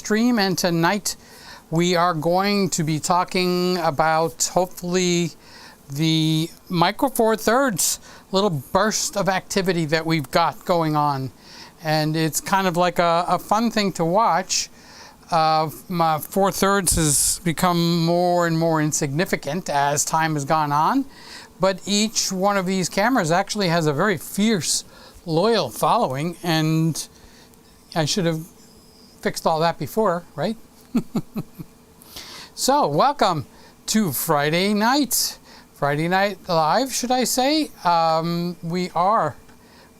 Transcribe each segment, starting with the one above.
stream, and tonight we are going to be talking about hopefully the Micro Four Thirds little burst of activity that we've got going on, and it's kind of like a fun thing to watch. My 4/3 has become more and more insignificant as time has gone on, but each one of these cameras actually has a very fierce, loyal following, and I should have fixed all that before, right? So, welcome to Friday Night Live, should I say? We are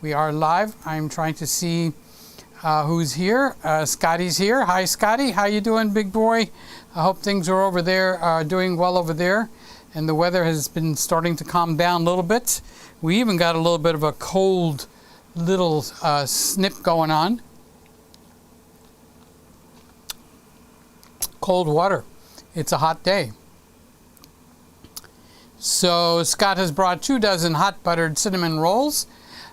live. I'm trying to see who's here. Scotty's here. Hi, Scotty. How you doing, big boy? I hope things are over there, doing well over there, and the weather has been starting to calm down a little bit. We even got a little bit of a cold little snip going on. Cold water. It's a hot day. So Scott has brought 24 hot buttered cinnamon rolls.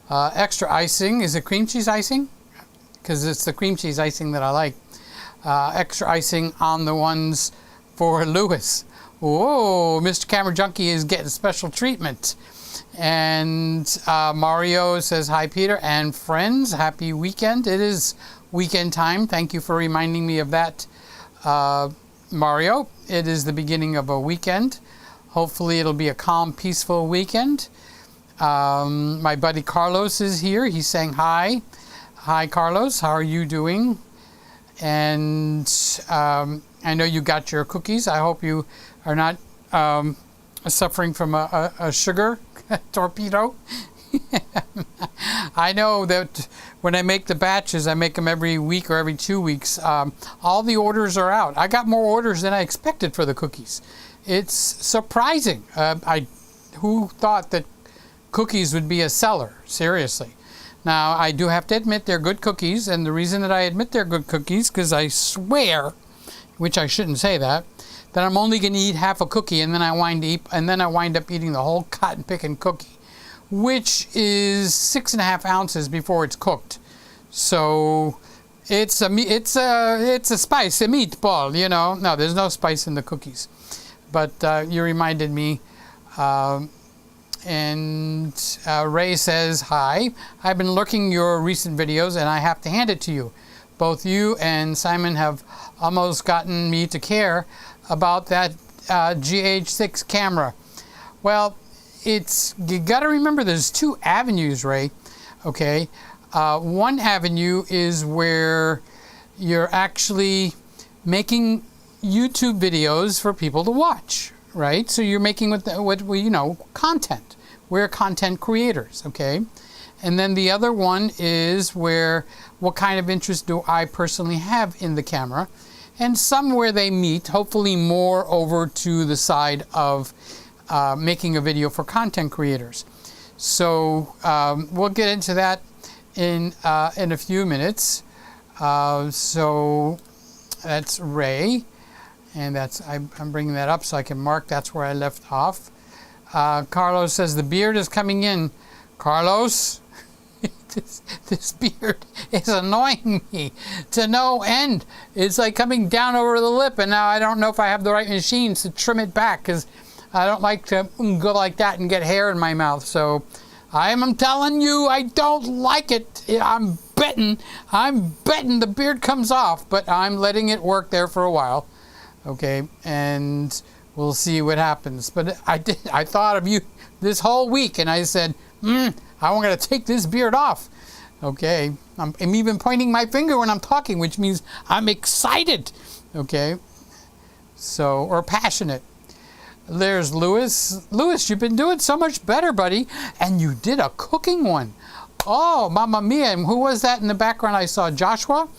Extra icing. Is it cream cheese icing? Because it's the cream cheese icing that I like. Extra icing on the ones for Lewis. Whoa, Mr. Camera Junkie is getting special treatment. And Mario says, hi, Peter and friends. Happy weekend. It is weekend time. Thank you for reminding me of that, Mario. It is the beginning of a weekend. Hopefully it'll be a calm, peaceful weekend. My buddy Carlos is here. He's saying hi. Hi, Carlos. How are you doing? And I know you got your cookies. I hope you are not suffering from a sugar torpedo. I know that when I make the batches, I make them every week or every 2 weeks. All the orders are out. I got more orders than I expected for the cookies. It's surprising. Who thought that cookies would be a seller? Seriously. Now, I do have to admit they're good cookies, and the reason that I admit they're good cookies, because I swear, which I shouldn't say that I'm only going to eat half a cookie, and then I wind up eating the whole cotton picking cookie, which is 6.5 ounces before it's cooked. So it's a spice, a meatball, you know. No, there's no spice in the cookies. But you reminded me. And Ray says, hi. I've been lurking your recent videos, and I have to hand it to you. Both you and Simon have almost gotten me to care about that GH6 camera. Well, you got to remember there's two avenues, Ray. Okay, one avenue is where you're actually making YouTube videos for people to watch, right? So you're making what we content. We're content creators, okay? And then the other one is where what kind of interest do I personally have in the camera, and somewhere they meet, hopefully more over to the side of making a video for content creators. So we'll get into that in a few minutes. So that's Ray, and I'm bringing that up so I can mark that's where I left off. Carlos says the beard is coming in. Carlos, this beard is annoying me to no end. It's like coming down over the lip, and now I don't know if I have the right machines to trim it back, because I don't like to go like that and get hair in my mouth. So I'm telling you, I don't like it. I'm betting the beard comes off, but I'm letting it work there for a while. Okay, and we'll see what happens. But I thought of you this whole week, and I said, I'm going to take this beard off. Okay, I'm even pointing my finger when I'm talking, which means I'm excited. Okay, so, or passionate. There's Lewis. Lewis, you've been doing so much better, buddy. And you did a cooking one. Oh, mamma mia. And who was that in the background? I saw Joshua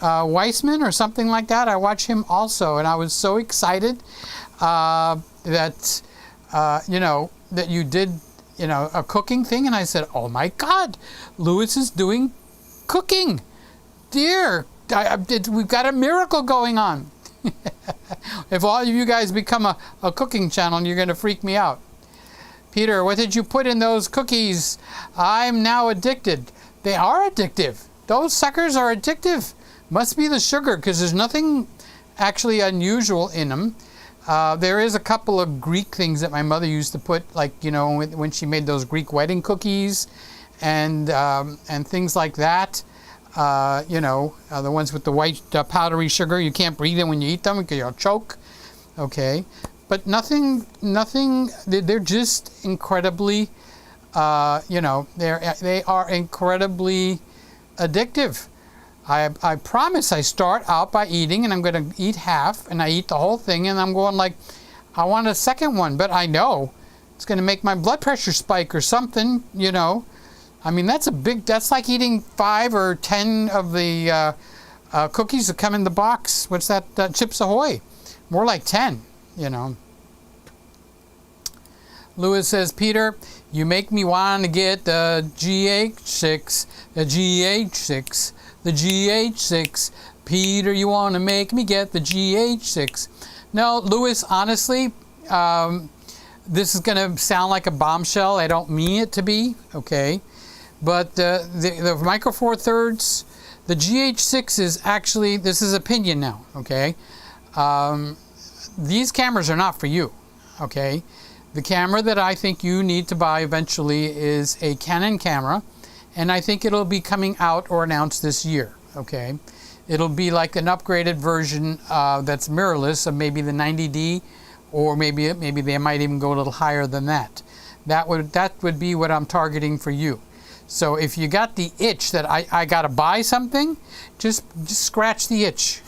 Weissman or something like that. I watched him also, and I was so excited that you did a cooking thing, and I said, oh my God, Lewis is doing cooking. Dear, we've got a miracle going on. If all of you guys become a cooking channel, you're going to freak me out. Peter, what did you put in those cookies? I'm now addicted. They are addictive. Those suckers are addictive. Must be the sugar, because there's nothing actually unusual in them. There is a couple of Greek things that my mother used to put, like, you know, when she made those Greek wedding cookies and things like that. You know, the ones with the white powdery sugar. You can't breathe in when you eat them because you'll choke. Okay, but nothing. They're just incredibly, you know, they are incredibly addictive. I promise I start out by eating, and I'm going to eat half, and I eat the whole thing, and I'm going like, I want a second one, but I know it's going to make my blood pressure spike or something, you know. I mean, that's like eating 5 or 10 of the cookies that come in the box. What's that? Chips Ahoy. More like 10, you know. Lewis says, Peter, you make me want to get the GH6, the GH6, the GH6. Peter, you want to make me get the GH6. No, Lewis, honestly, this is going to sound like a bombshell. I don't mean it to be, okay? But the Micro Four Thirds, the GH6 is actually, this is opinion now, okay? These cameras are not for you, okay? The camera that I think you need to buy eventually is a Canon camera, and I think it'll be coming out or announced this year, okay? It'll be like an upgraded version that's mirrorless of maybe the 90D, or maybe they might even go a little higher than that. That would be what I'm targeting for you. So if you got the itch that I gotta buy something, just scratch the itch,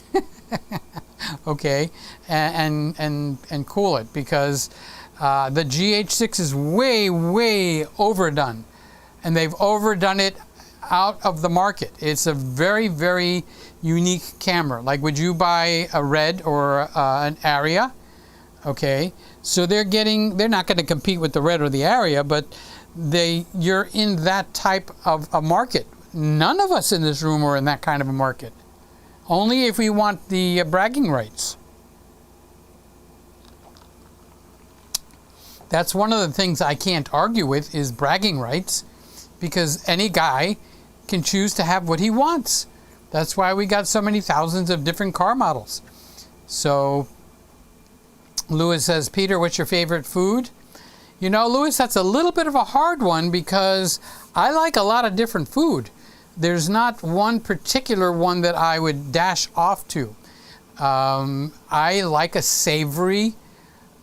okay, and cool it, because the GH6 is way overdone, and they've overdone it out of the market. It's a very unique camera. Like, would you buy a Red or an Aria? Okay, so they're not going to compete with the Red or the Aria, but you're in that type of a market. None of us in this room are in that kind of a market. Only if we want the bragging rights. That's one of the things I can't argue with, is bragging rights, because any guy can choose to have what he wants. That's why we got so many thousands of different car models. So Lewis says, Peter, what's your favorite food? You know, Lewis, that's a little bit of a hard one, because I like a lot of different food. There's not one particular one that I would dash off to. I like a savory,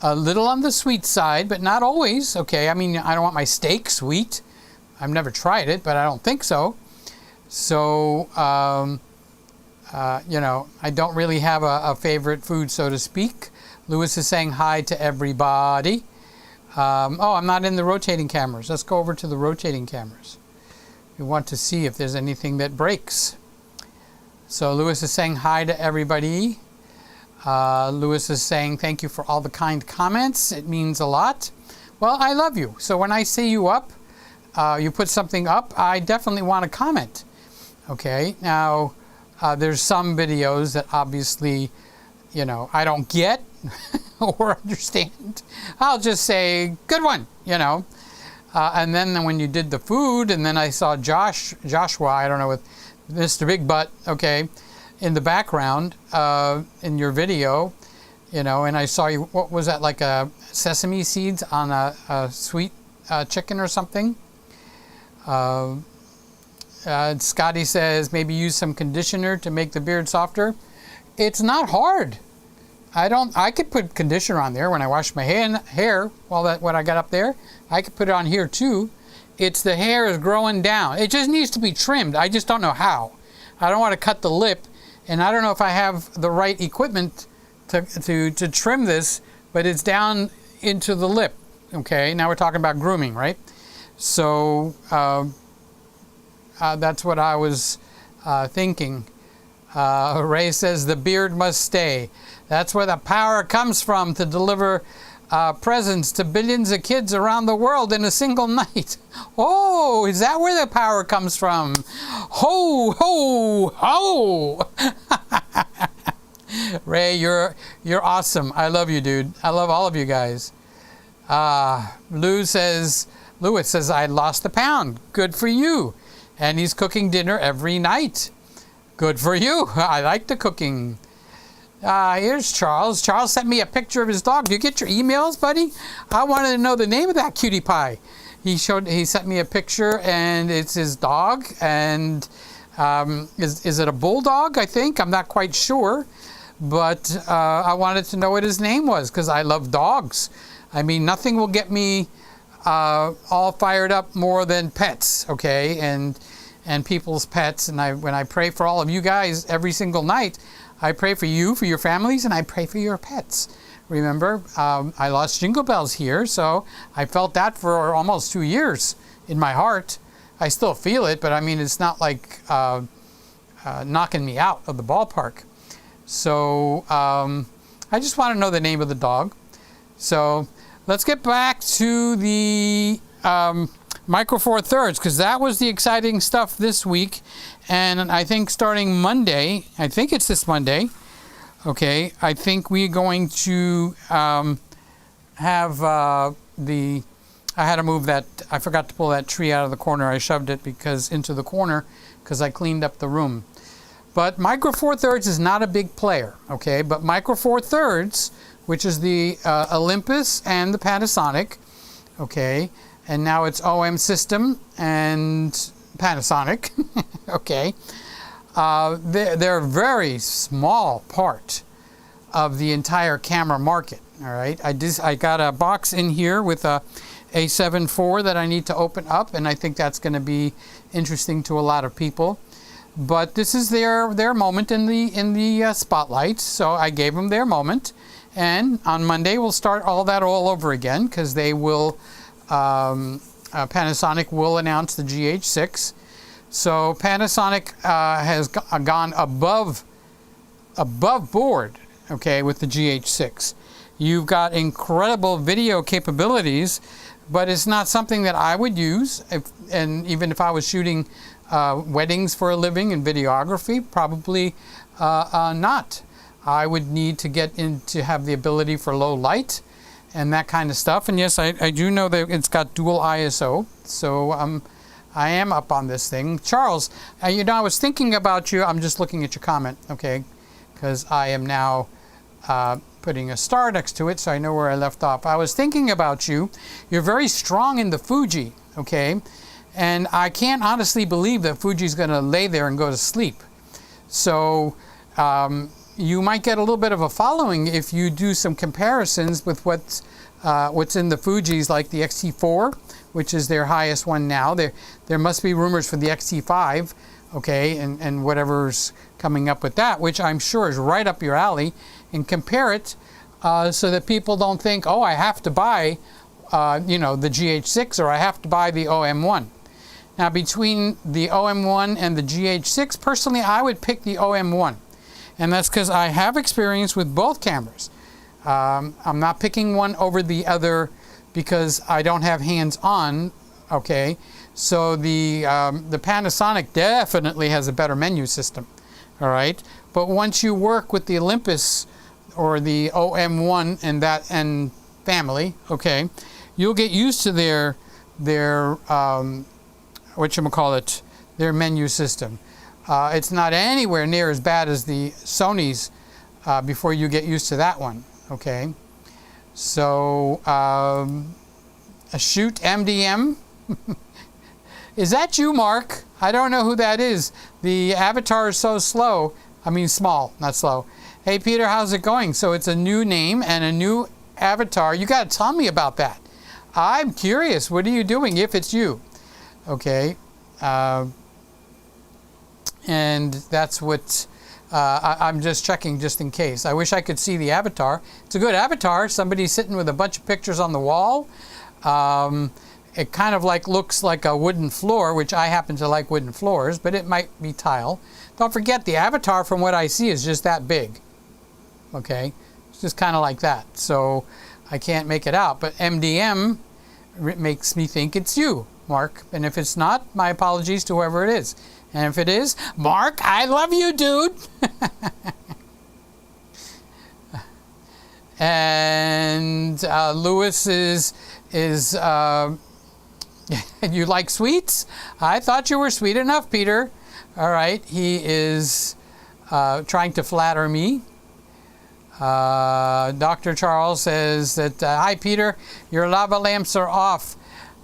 a little on the sweet side, but not always, okay? I mean, I don't want my steak sweet. I've never tried it, but I don't think so. So, you know, I don't really have a favorite food, so to speak. Lewis is saying hi to everybody. Oh, I'm not in the rotating cameras. Let's go over to the rotating cameras. We want to see if there's anything that breaks. So Lewis is saying hi to everybody. Lewis is saying thank you for all the kind comments. It means a lot. Well, I love you. So when I see you up, you put something up, I definitely want to comment. Okay, now there's some videos that obviously, you know, I don't get or understand. I'll just say, good one, you know. And then when you did the food, and then I saw Joshua, I don't know, with Mr. Big Butt, okay, in the background in your video, you know, and I saw you, what was that, like a sesame seeds on a sweet chicken or something? Scotty says, maybe use some conditioner to make the beard softer. It's not hard. I could put conditioner on there when I wash my hair, when I got up there. I could put it on here too. It's the hair is growing down. It just needs to be trimmed. I just don't know how. I don't want to cut the lip, and I don't know if I have the right equipment to trim this, but it's down into the lip. Okay, now we're talking about grooming, right? So that's what I was thinking. Ray says the beard must stay. That's where the power comes from, to deliver presents to billions of kids around the world in a single night. Oh, is that where the power comes from? Ho, ho, ho! Ray, you're awesome. I love you, dude. I love all of you guys. Lewis says, I lost a pound. Good for you. And he's cooking dinner every night. Good for you. I like the cooking. Here's Charles. Charles sent me a picture of his dog. Do you get your emails, buddy? I wanted to know the name of that cutie pie. He sent me a picture, and it's his dog. And is it a bulldog? I think I'm not quite sure, but I wanted to know what his name was because I love dogs. I mean, nothing will get me all fired up more than pets, okay, and people's pets. And when I pray for all of you guys every single night, I pray for you, for your families, and I pray for your pets. Remember, I lost Jingle Bells here, so I felt that for almost 2 years in my heart. I still feel it, but I mean, it's not like knocking me out of the ballpark. So I just want to know the name of the dog. So let's get back to the Micro Four Thirds, because that was the exciting stuff this week. And I think starting Monday, I think it's this Monday, okay, I think we're going to have I had to move that, I forgot to pull that tree out of the corner. I shoved it into the corner because I cleaned up the room. But Micro Four Thirds is not a big player, okay, but Micro Four Thirds, which is the Olympus and the Panasonic, okay, and now it's OM System and Panasonic, okay. They're a very small part of the entire camera market, all right. I got a box in here with a A7 IV that I need to open up, and I think that's going to be interesting to a lot of people. But this is their moment in the spotlight, so I gave them their moment. And on Monday we'll start all that all over again, because they will Panasonic will announce the GH6. So Panasonic has gone above board, okay, with the GH6. You've got incredible video capabilities, but it's not something that I would use. And even if I was shooting weddings for a living in videography, probably not. I would need to get in to have the ability for low light and that kind of stuff. And yes, I do know that it's got dual ISO, so I am up on this thing. Charles, you know, I was thinking about you. I'm just looking at your comment, okay, because I am now putting a star next to it, so I know where I left off. I was thinking about you. You're very strong in the Fuji, okay, and I can't honestly believe that Fuji's going to lay there and go to sleep. So you might get a little bit of a following if you do some comparisons with what's in the Fujis, like the X-T4, which is their highest one now. There must be rumors for the X-T5, okay, and whatever's coming up with that, which I'm sure is right up your alley, and compare it so that people don't think, oh, I have to buy, you know, the GH6 or I have to buy the OM1. Now, between the OM1 and the GH6, personally, I would pick the OM1. And that's because I have experience with both cameras. I'm not picking one over the other because I don't have hands-on, okay? So the Panasonic definitely has a better menu system, all right? But once you work with the Olympus or the OM1 and family, okay, you'll get used to their whatchamacallit, their menu system. It's not anywhere near as bad as the Sony's before you get used to that one, okay? So, a shoot MDM. Is that you, Mark? I don't know who that is. The avatar is so slow. I mean small, not slow. Hey, Peter, how's it going? So it's a new name and a new avatar. You got to tell me about that. I'm curious. What are you doing if it's you? Okay. And that's what I'm just checking just in case. I wish I could see the avatar. It's a good avatar. Somebody's sitting with a bunch of pictures on the wall. It kind of looks like a wooden floor, which I happen to like wooden floors, but it might be tile. Don't forget, the avatar from what I see is just that big. Okay? It's just kind of like that. So I can't make it out. But MDM makes me think it's you, Mark. And if it's not, my apologies to whoever it is. And if it is, Mark, I love you, dude. And Lewis is you like sweets? I thought you were sweet enough, Peter. All right, he is trying to flatter me. Dr. Charles says that, hi Peter, your lava lamps are off.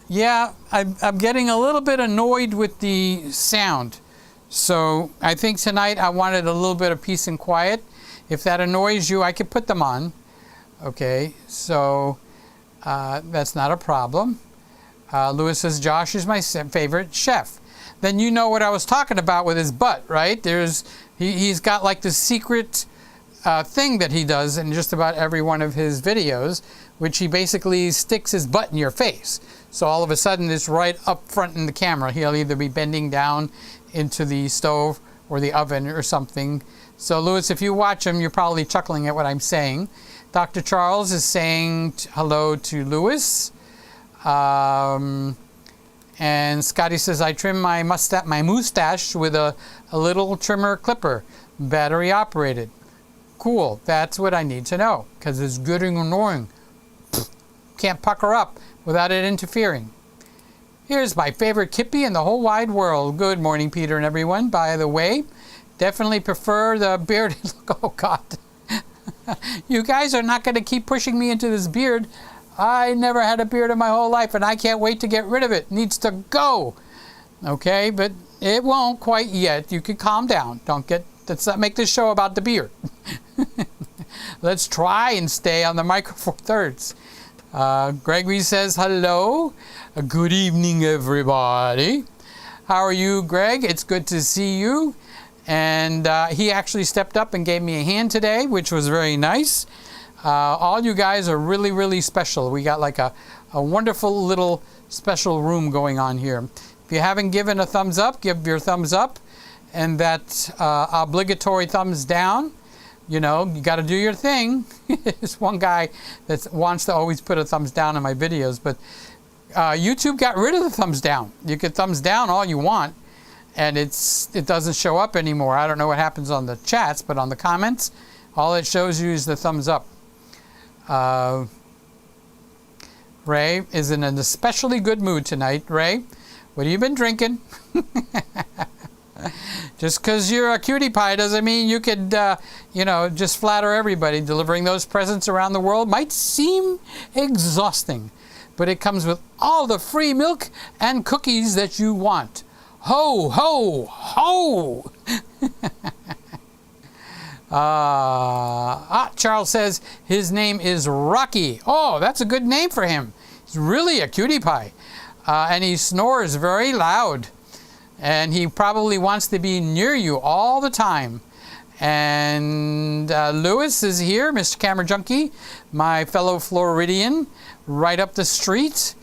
Yeah, I'm getting a little bit annoyed with the sound. So I think tonight I wanted a little bit of peace and quiet. If that annoys you, I could put them on. Okay, so that's not a problem. Lewis says, Josh is my favorite chef. Then you know what I was talking about with his butt, right? He's got like this secret thing that he does in just about every one of his videos, which he basically sticks his butt in your face. So all of a sudden it's right up front in the camera. He'll either be bending down into the stove or the oven or something. So Lewis, if you watch him, you're probably chuckling at what I'm saying. Dr. Charles is saying hello to Lewis. And Scotty says, I trim my mustache with a little trimmer clipper, battery operated. Cool, that's what I need to know, because it's good and annoying. Can't pucker up without it interfering. Here's my favorite Kippy in the whole wide world. Good morning, Peter and everyone. By the way, definitely prefer the bearded look. Oh, God. You guys are not going to keep pushing me into this beard. I never had a beard in my whole life, and I can't wait to get rid of it. It needs to go. Okay, but it won't quite yet. You can calm down. Let's not make this show about the beard. Let's try and stay on the Micro Four Thirds. Gregory says hello. Good evening, everybody. How are you, Greg? It's good to see you. And he actually stepped up and gave me a hand today, which was very nice. All you guys are really, really special. We got like a wonderful little special room going on here. If you haven't given a thumbs up, give your thumbs up. And that obligatory thumbs down. You know, you got to do your thing. There's one guy that wants to always put a thumbs down on my videos, but YouTube got rid of the thumbs down. You can thumbs down all you want, and it doesn't show up anymore. I don't know what happens on the chats, but on the comments, all it shows you is the thumbs up. Ray is in an especially good mood tonight. Ray, what have you been drinking? Just because you're a cutie pie doesn't mean you could, just flatter everybody. Delivering those presents around the world might seem exhausting, but it comes with all the free milk and cookies that you want. Ho, ho, ho! Charles says his name is Rocky. Oh, that's a good name for him. He's really a cutie pie. And he snores very loud. And he probably wants to be near you all the time. And Lewis is here, Mr. Camera Junkie, my fellow Floridian, right up the street.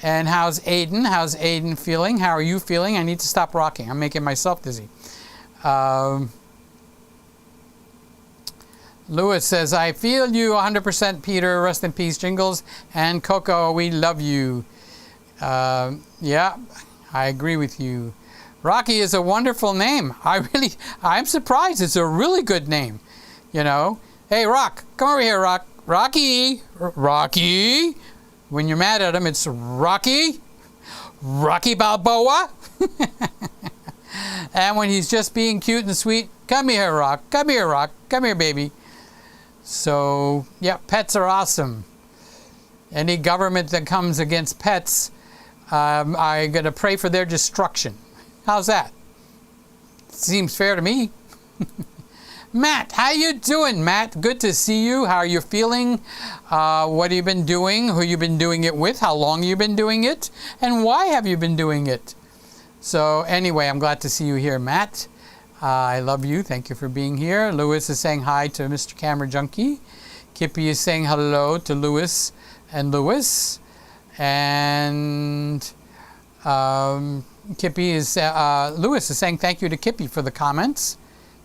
And how's Aiden? How's Aiden feeling? How are you feeling? I need to stop rocking. I'm making myself dizzy. Lewis says, I feel you 100%, Peter. Rest in peace, Jingles. And Coco, we love you. Yeah, I agree with you. Rocky is a wonderful name. I'm surprised. It's a really good name. You know, hey, Rock, come over here, Rock. Rocky. When you're mad at him, it's Rocky Balboa. And when he's just being cute and sweet, come here, Rock. Come here, Rock. Come here, baby. So, yeah, pets are awesome. Any government that comes against pets, I'm going to pray for their destruction. How's that? Seems fair to me. Matt, how you doing, Matt? Good to see you. How are you feeling? What have you been doing? Who you been doing it with? How long you been doing it? And why have you been doing it? So anyway, I'm glad to see you here, Matt. I love you. Thank you for being here. Lewis is saying hi to Mr. Camera Junkie. Kippy is saying hello to Lewis and Lewis. And Kippy is, Lewis is saying thank you to Kippy for the comments.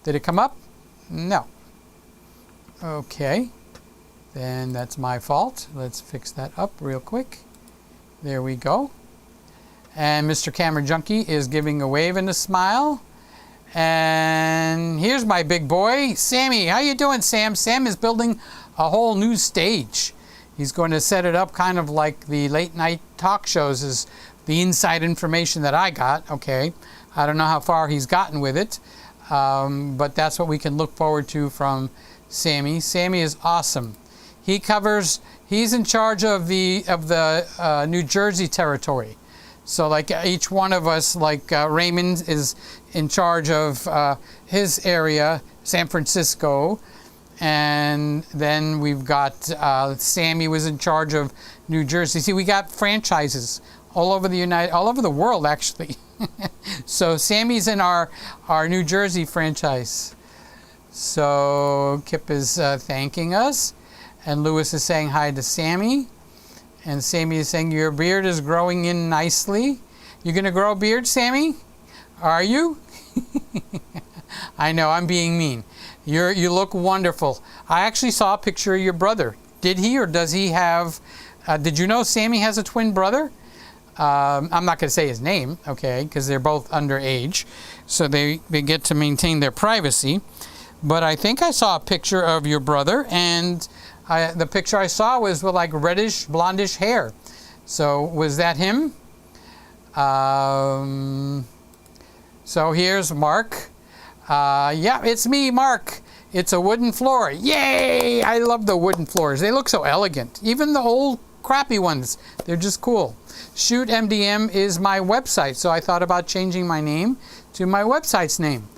Did it come up? No. Okay. Then that's my fault. Let's fix that up real quick. There we go. And Mr. Camera Junkie is giving a wave and a smile. And here's my big boy, Sammy. How you doing, Sam? Sam is building a whole new stage. He's going to set it up kind of like the late night talk shows, is the inside information that I got. Okay. I don't know how far he's gotten with it, but that's what we can look forward to from Sammy. Sammy is awesome. He's in charge of the New Jersey territory. So like each one of us, like Raymond is in charge of his area, San Francisco, and then we've got Sammy was in charge of New Jersey. See, we got franchises all over the world actually. So Sammy's in our New Jersey franchise. So Kip is thanking us, and Lewis is saying hi to Sammy, and Sammy is saying your beard is growing in nicely. You gonna grow a beard, Sammy? Are you? I know, I'm being mean. You look wonderful. I actually saw a picture of your brother. Did he or does he have? Did you know Sammy has a twin brother? I'm not going to say his name, okay, because they're both underage, so they get to maintain their privacy. But I think I saw a picture of your brother, and the picture I saw was with like reddish, blondish hair. So was that him? So here's Mark. Yeah, it's me, Mark. It's a wooden floor. Yay! I love the wooden floors. They look so elegant. Even the old crappy ones, they're just cool. Shoot MDM is my website, so I thought about changing my name to my website's name.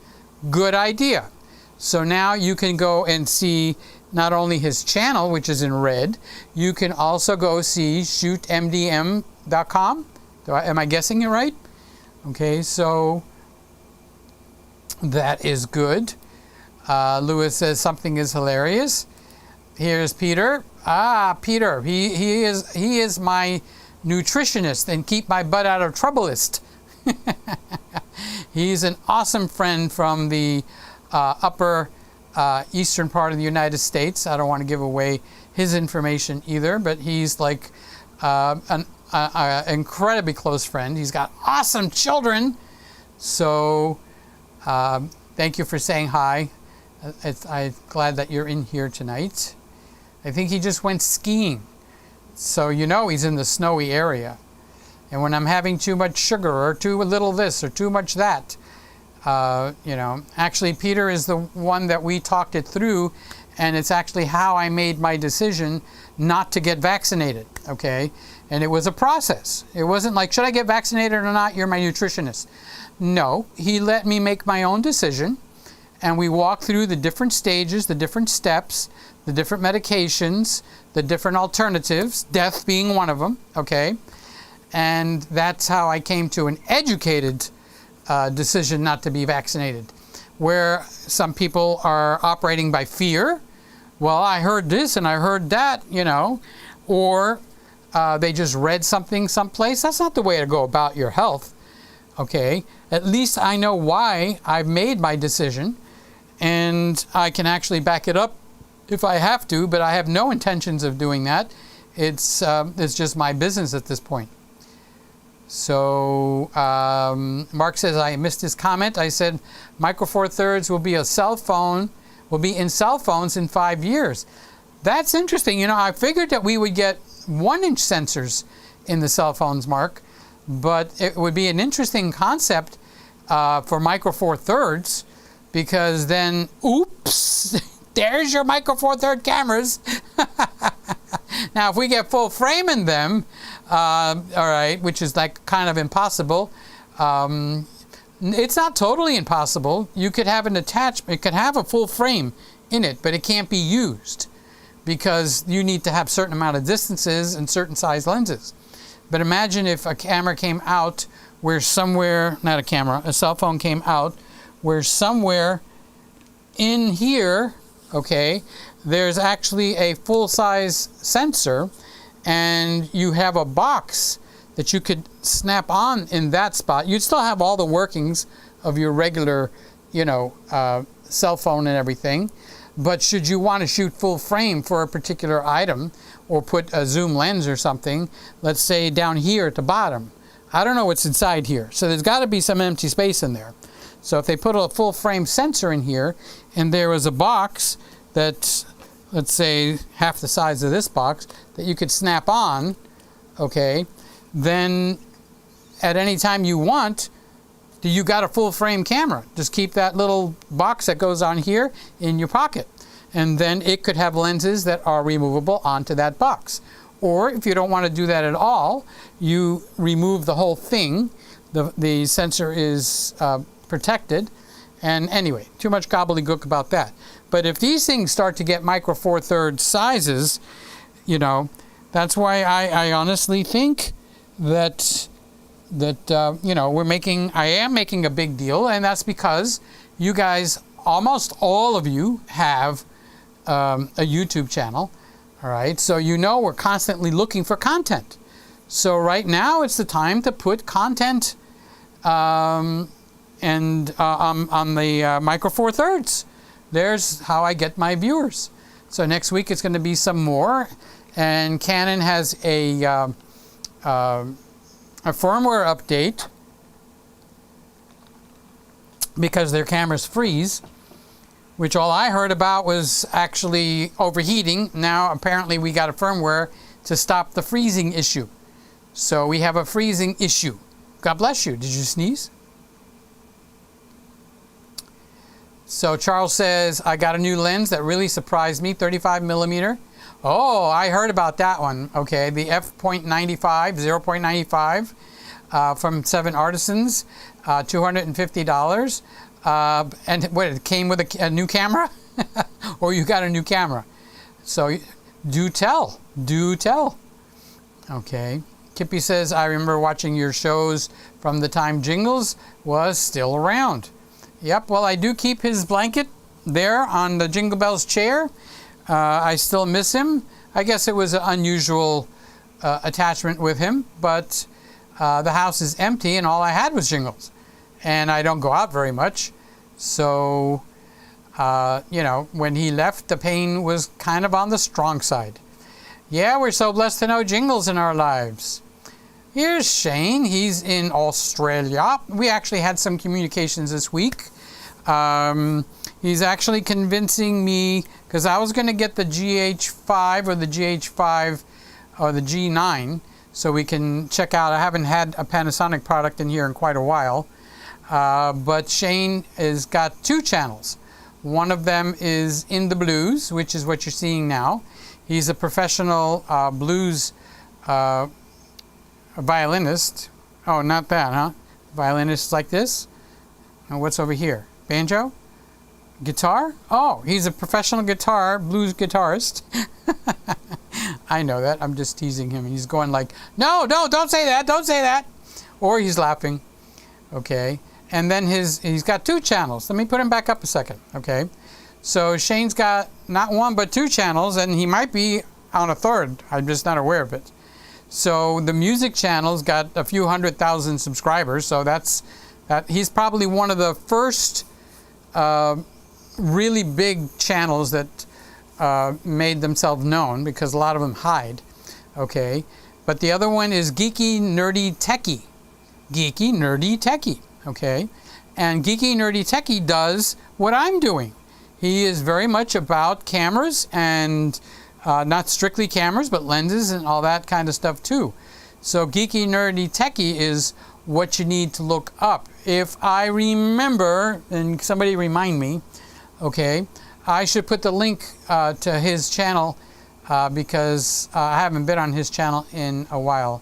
Good idea. So now you can go and see not only his channel, which is in red, you can also go see shootmdm.com. Am I guessing it right? Okay, so that is good. Lewis says something is hilarious. Here's Peter. Peter, he is my nutritionist and keep my butt out of troubleist. He's an awesome friend from the upper eastern part of the United States. I don't want to give away his information either, but he's like an incredibly close friend. He's got awesome children. So thank you for saying hi. I'm glad that you're in here tonight. I think he just went skiing. So you know he's in the snowy area. And when I'm having too much sugar or too little this or too much that, you know, actually Peter is the one that we talked it through, and it's actually how I made my decision not to get vaccinated, okay? And it was a process. It wasn't like, should I get vaccinated or not? You're my nutritionist. No, he let me make my own decision, and we walked through the different stages, the different steps, the different medications, the different alternatives, death being one of them, okay? And that's how I came to an educated decision not to be vaccinated. Where some people are operating by fear, well, I heard this and I heard that, you know, or they just read something someplace. That's not the way to go about your health, okay? At least I know why I've made my decision, and I can actually back it up if I have to, but I have no intentions of doing that. It's just my business at this point. So Mark says I missed his comment. I said Micro Four Thirds will be in cell phones in 5 years. That's interesting. You know, I figured that we would get 1-inch sensors in the cell phones, Mark, but it would be an interesting concept for Micro Four Thirds, because then, oops, there's your Micro Four Thirds cameras. Now, if we get full frame in them, all right, which is like kind of impossible. It's not totally impossible. You could have an attachment, it could have a full frame in it, but it can't be used because you need to have certain amount of distances and certain size lenses. But imagine if a camera came out where somewhere, not a camera, a cell phone came out where somewhere in here, okay, there's actually a full-size sensor, and you have a box that you could snap on in that spot. You'd still have all the workings of your regular, you know, cell phone and everything. But should you want to shoot full frame for a particular item or put a zoom lens or something, let's say down here at the bottom, I don't know what's inside here. So there's got to be some empty space in there. So if they put a full frame sensor in here and there was a box that's, let's say, half the size of this box that you could snap on, okay, then at any time you want, do you got a full frame camera? Just keep that little box that goes on here in your pocket. And then it could have lenses that are removable onto that box. Or if you don't want to do that at all, you remove the whole thing. The sensor is protected. And anyway, too much gobbledygook about that. But if these things start to get micro four thirds sizes, you know, that's why I honestly think that you know, I am making a big deal, and that's because you guys, almost all of you, have a YouTube channel. All right, so you know we're constantly looking for content. So right now it's the time to put content on the micro four thirds. There's how I get my viewers. So next week it's going to be some more, and Canon has a firmware update because their cameras freeze, which all I heard about was actually overheating. Now apparently we got a firmware to stop the freezing issue. So we have a freezing issue. God bless you. Did you sneeze? So Charles says, I got a new lens that really surprised me, 35 millimeter. Oh, I heard about that one. Okay, the f.95, 0.95 from 7 Artisans, $250. And what, it came with a new camera? Or you got a new camera? So do tell. Okay. Kippy says, I remember watching your shows from the time Jingles was still around. Yep, well, I do keep his blanket there on the Jingle Bells chair. I still miss him. I guess it was an unusual attachment with him, but the house is empty and all I had was Jingles. And I don't go out very much. So, you know, when he left, the pain was kind of on the strong side. Yeah, we're so blessed to know Jingles in our lives. Here's Shane. He's in Australia. We actually had some communications this week. He's actually convincing me, because I was going to get the GH5 or the GH5 or the G9 so we can check out. I haven't had a Panasonic product in here in quite a while. But Shane has got 2 channels. One of them is In the Blues, which is what you're seeing now. He's a professional blues violinist. Oh, not that, huh? Violinist like this. And what's over here? Banjo? Guitar? Oh, he's a professional blues guitarist. I know that. I'm just teasing him. He's going like, no, don't say that. Don't say that. Or he's laughing. Okay. And then he's got 2 channels. Let me put him back up a second. Okay. So Shane's got not 1 but 2 channels, and he might be on a 3rd. I'm just not aware of it. So the music channel's got a few 100,000 subscribers. So that he's probably one of the first really big channels that made themselves known, because a lot of them hide. Okay. But the other one is Geeky Nerdy Techie. Geeky Nerdy Techie. Okay. And Geeky Nerdy Techie does what I'm doing. He is very much about cameras, and not strictly cameras, but lenses and all that kind of stuff too. So Geeky Nerdy Techie is what you need to look up. If I remember, and somebody remind me, okay, I should put the link to his channel because I haven't been on his channel in a while.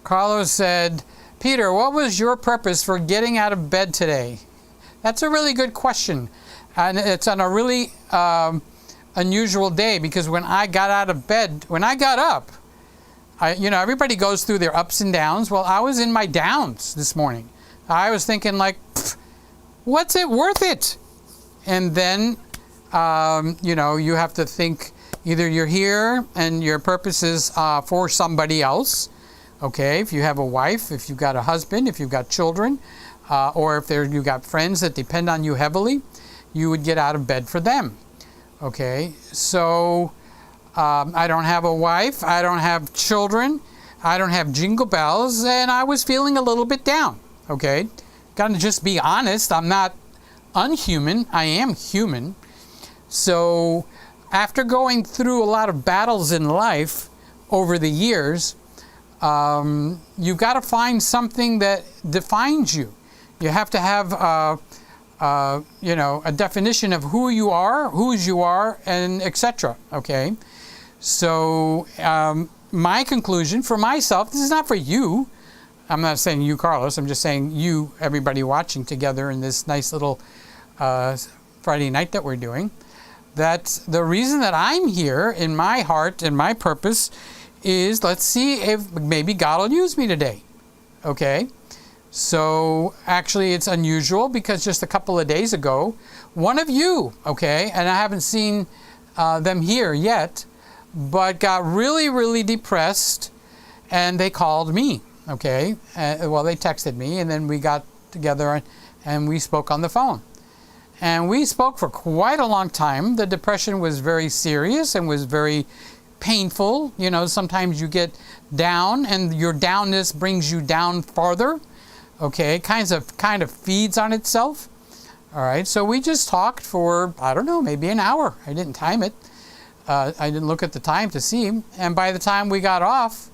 Carlos said, Peter, what was your purpose for getting out of bed today? That's a really good question. And it's on a really unusual day, because when I got out of bed, when I got up, you know, everybody goes through their ups and downs. Well, I was in my downs this morning. I was thinking like, what's it worth it? And then, you know, you have to think, either you're here and your purpose is for somebody else. Okay, if you have a wife, if you've got a husband, if you've got children, or if you've got friends that depend on you heavily, you would get out of bed for them. Okay, so I don't have a wife, I don't have children, I don't have jingle bells, and I was feeling a little bit down. Okay, gotta just be honest, I'm not unhuman, I am human. So after going through a lot of battles in life over the years, you've got to find something that defines you. You have to have you know, a definition of who you are, whose you are, and etc. Okay, so my conclusion for myself, this is not for you. I'm not saying you, Carlos. I'm just saying you, everybody watching together in this nice little Friday night that we're doing. That the reason that I'm here in my heart and my purpose is, let's see if maybe God will use me today. Okay. So actually it's unusual because just a couple of days ago, one of you, okay, and I haven't seen them here yet, but got really, really depressed and they called me, okay. Well, they texted me and then we got together and we spoke on the phone. And we spoke for quite a long time. The depression was very serious and was very painful. You know, sometimes you get down and your downness brings you down farther. Okay, kind of feeds on itself. All right, so we just talked for, I don't know, maybe an hour. I didn't time it. I didn't look at the time to see. And by the time we got off,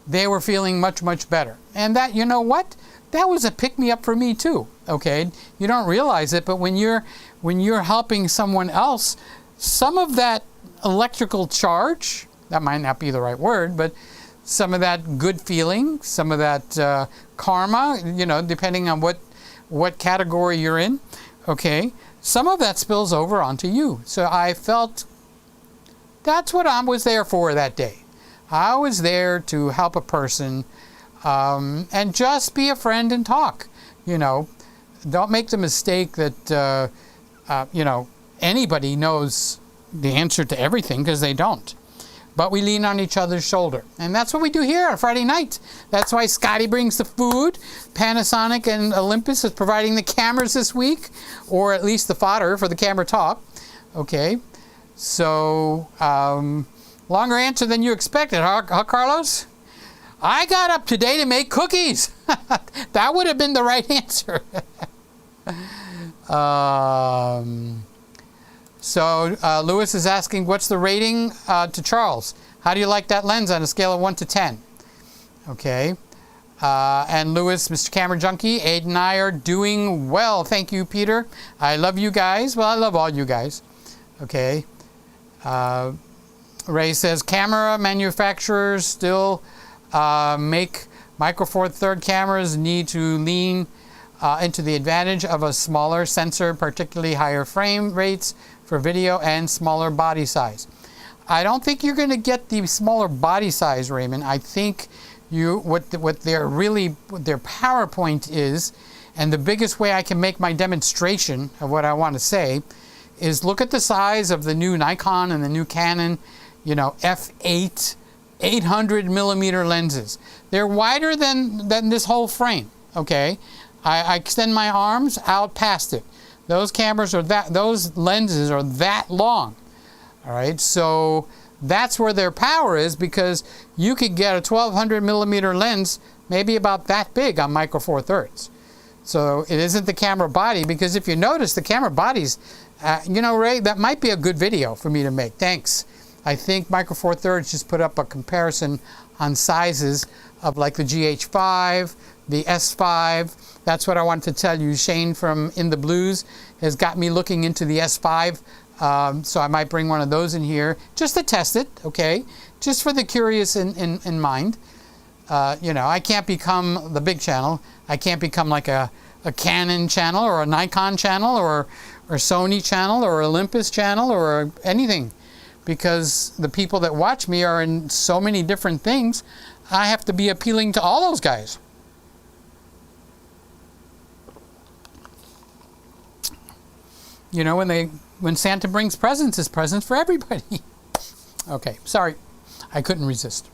they were feeling much, much better. And that, you know what? That was a pick-me-up for me too. Okay, you don't realize it, but when you're helping someone else, some of that electrical charge, that might not be the right word, but some of that good feeling, some of that karma, you know, depending on what category you're in, okay, some of that spills over onto you. So I felt that's what I was there for that day. I was there to help a person and just be a friend and talk. You know, don't make the mistake that, you know, anybody knows the answer to everything, because they don't. But we lean on each other's shoulder. And that's what we do here on Friday night. That's why Scotty brings the food. Panasonic and Olympus is providing the cameras this week, or at least the fodder for the camera talk. Okay. So, longer answer than you expected, huh Carlos? I got up today to make cookies. That would have been the right answer. So Lewis is asking, what's the rating to Charles? How do you like that lens on a scale of 1 to 10? Okay. And Lewis, Mr. Camera Junkie, Aid and I are doing well. Thank you, Peter. I love you guys. Well, I love all you guys. Okay. Ray says, camera manufacturers still make Micro Four Third cameras need to lean into the advantage of a smaller sensor, particularly higher frame rates for video and smaller body size. I don't think you're going to get the smaller body size, Raymond. I think what their PowerPoint is, and the biggest way I can make my demonstration of what I want to say is look at the size of the new Nikon and the new Canon, you know, F8 800 millimeter lenses. They're wider than this whole frame. Okay, I extend my arms out past it. Those cameras are those lenses are that long. All right, so that's where their power is, because you could get a 1200 millimeter lens maybe about that big on Micro Four Thirds. So it isn't the camera body, because if you notice the camera bodies, you know, Ray, that might be a good video for me to make. Thanks. I think Micro Four Thirds just put up a comparison on sizes of like the GH5, the S5. That's what I wanted to tell you. Shane from In the Blues has got me looking into the S5. So I might bring one of those in here just to test it, okay? Just for the curious in mind. You know, I can't become the big channel. I can't become like a Canon channel or a Nikon channel or Sony channel or Olympus channel or anything, because the people that watch me are in so many different things. I have to be appealing to all those guys. You know, when Santa brings presents, it's presents for everybody. Okay, sorry, I couldn't resist.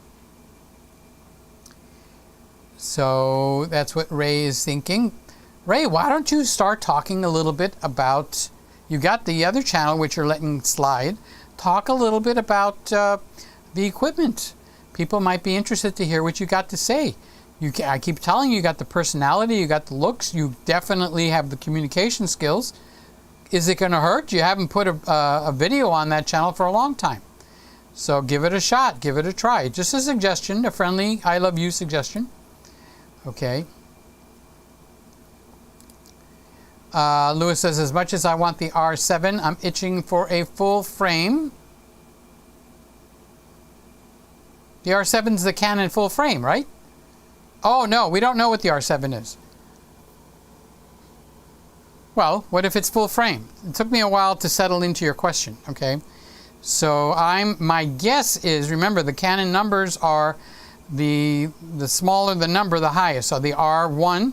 So that's what Ray is thinking. Ray, why don't you start talking a little bit about, you got the other channel which you're letting slide. Talk a little bit about the equipment. People might be interested to hear what you got to say. I keep telling you, you got the personality, you got the looks, you definitely have the communication skills. Is it going to hurt? You haven't put a video on that channel for a long time. So give it a shot, give it a try. Just a suggestion, a friendly I love you suggestion. Okay. Lewis says, as much as I want the R7, I'm itching for a full frame. The R7's the Canon full frame, right? Oh, no, we don't know what the R7 is. Well, what if it's full frame? It took me a while to settle into your question, okay? So my guess is, remember, the Canon numbers are the smaller the number, the higher. So the R1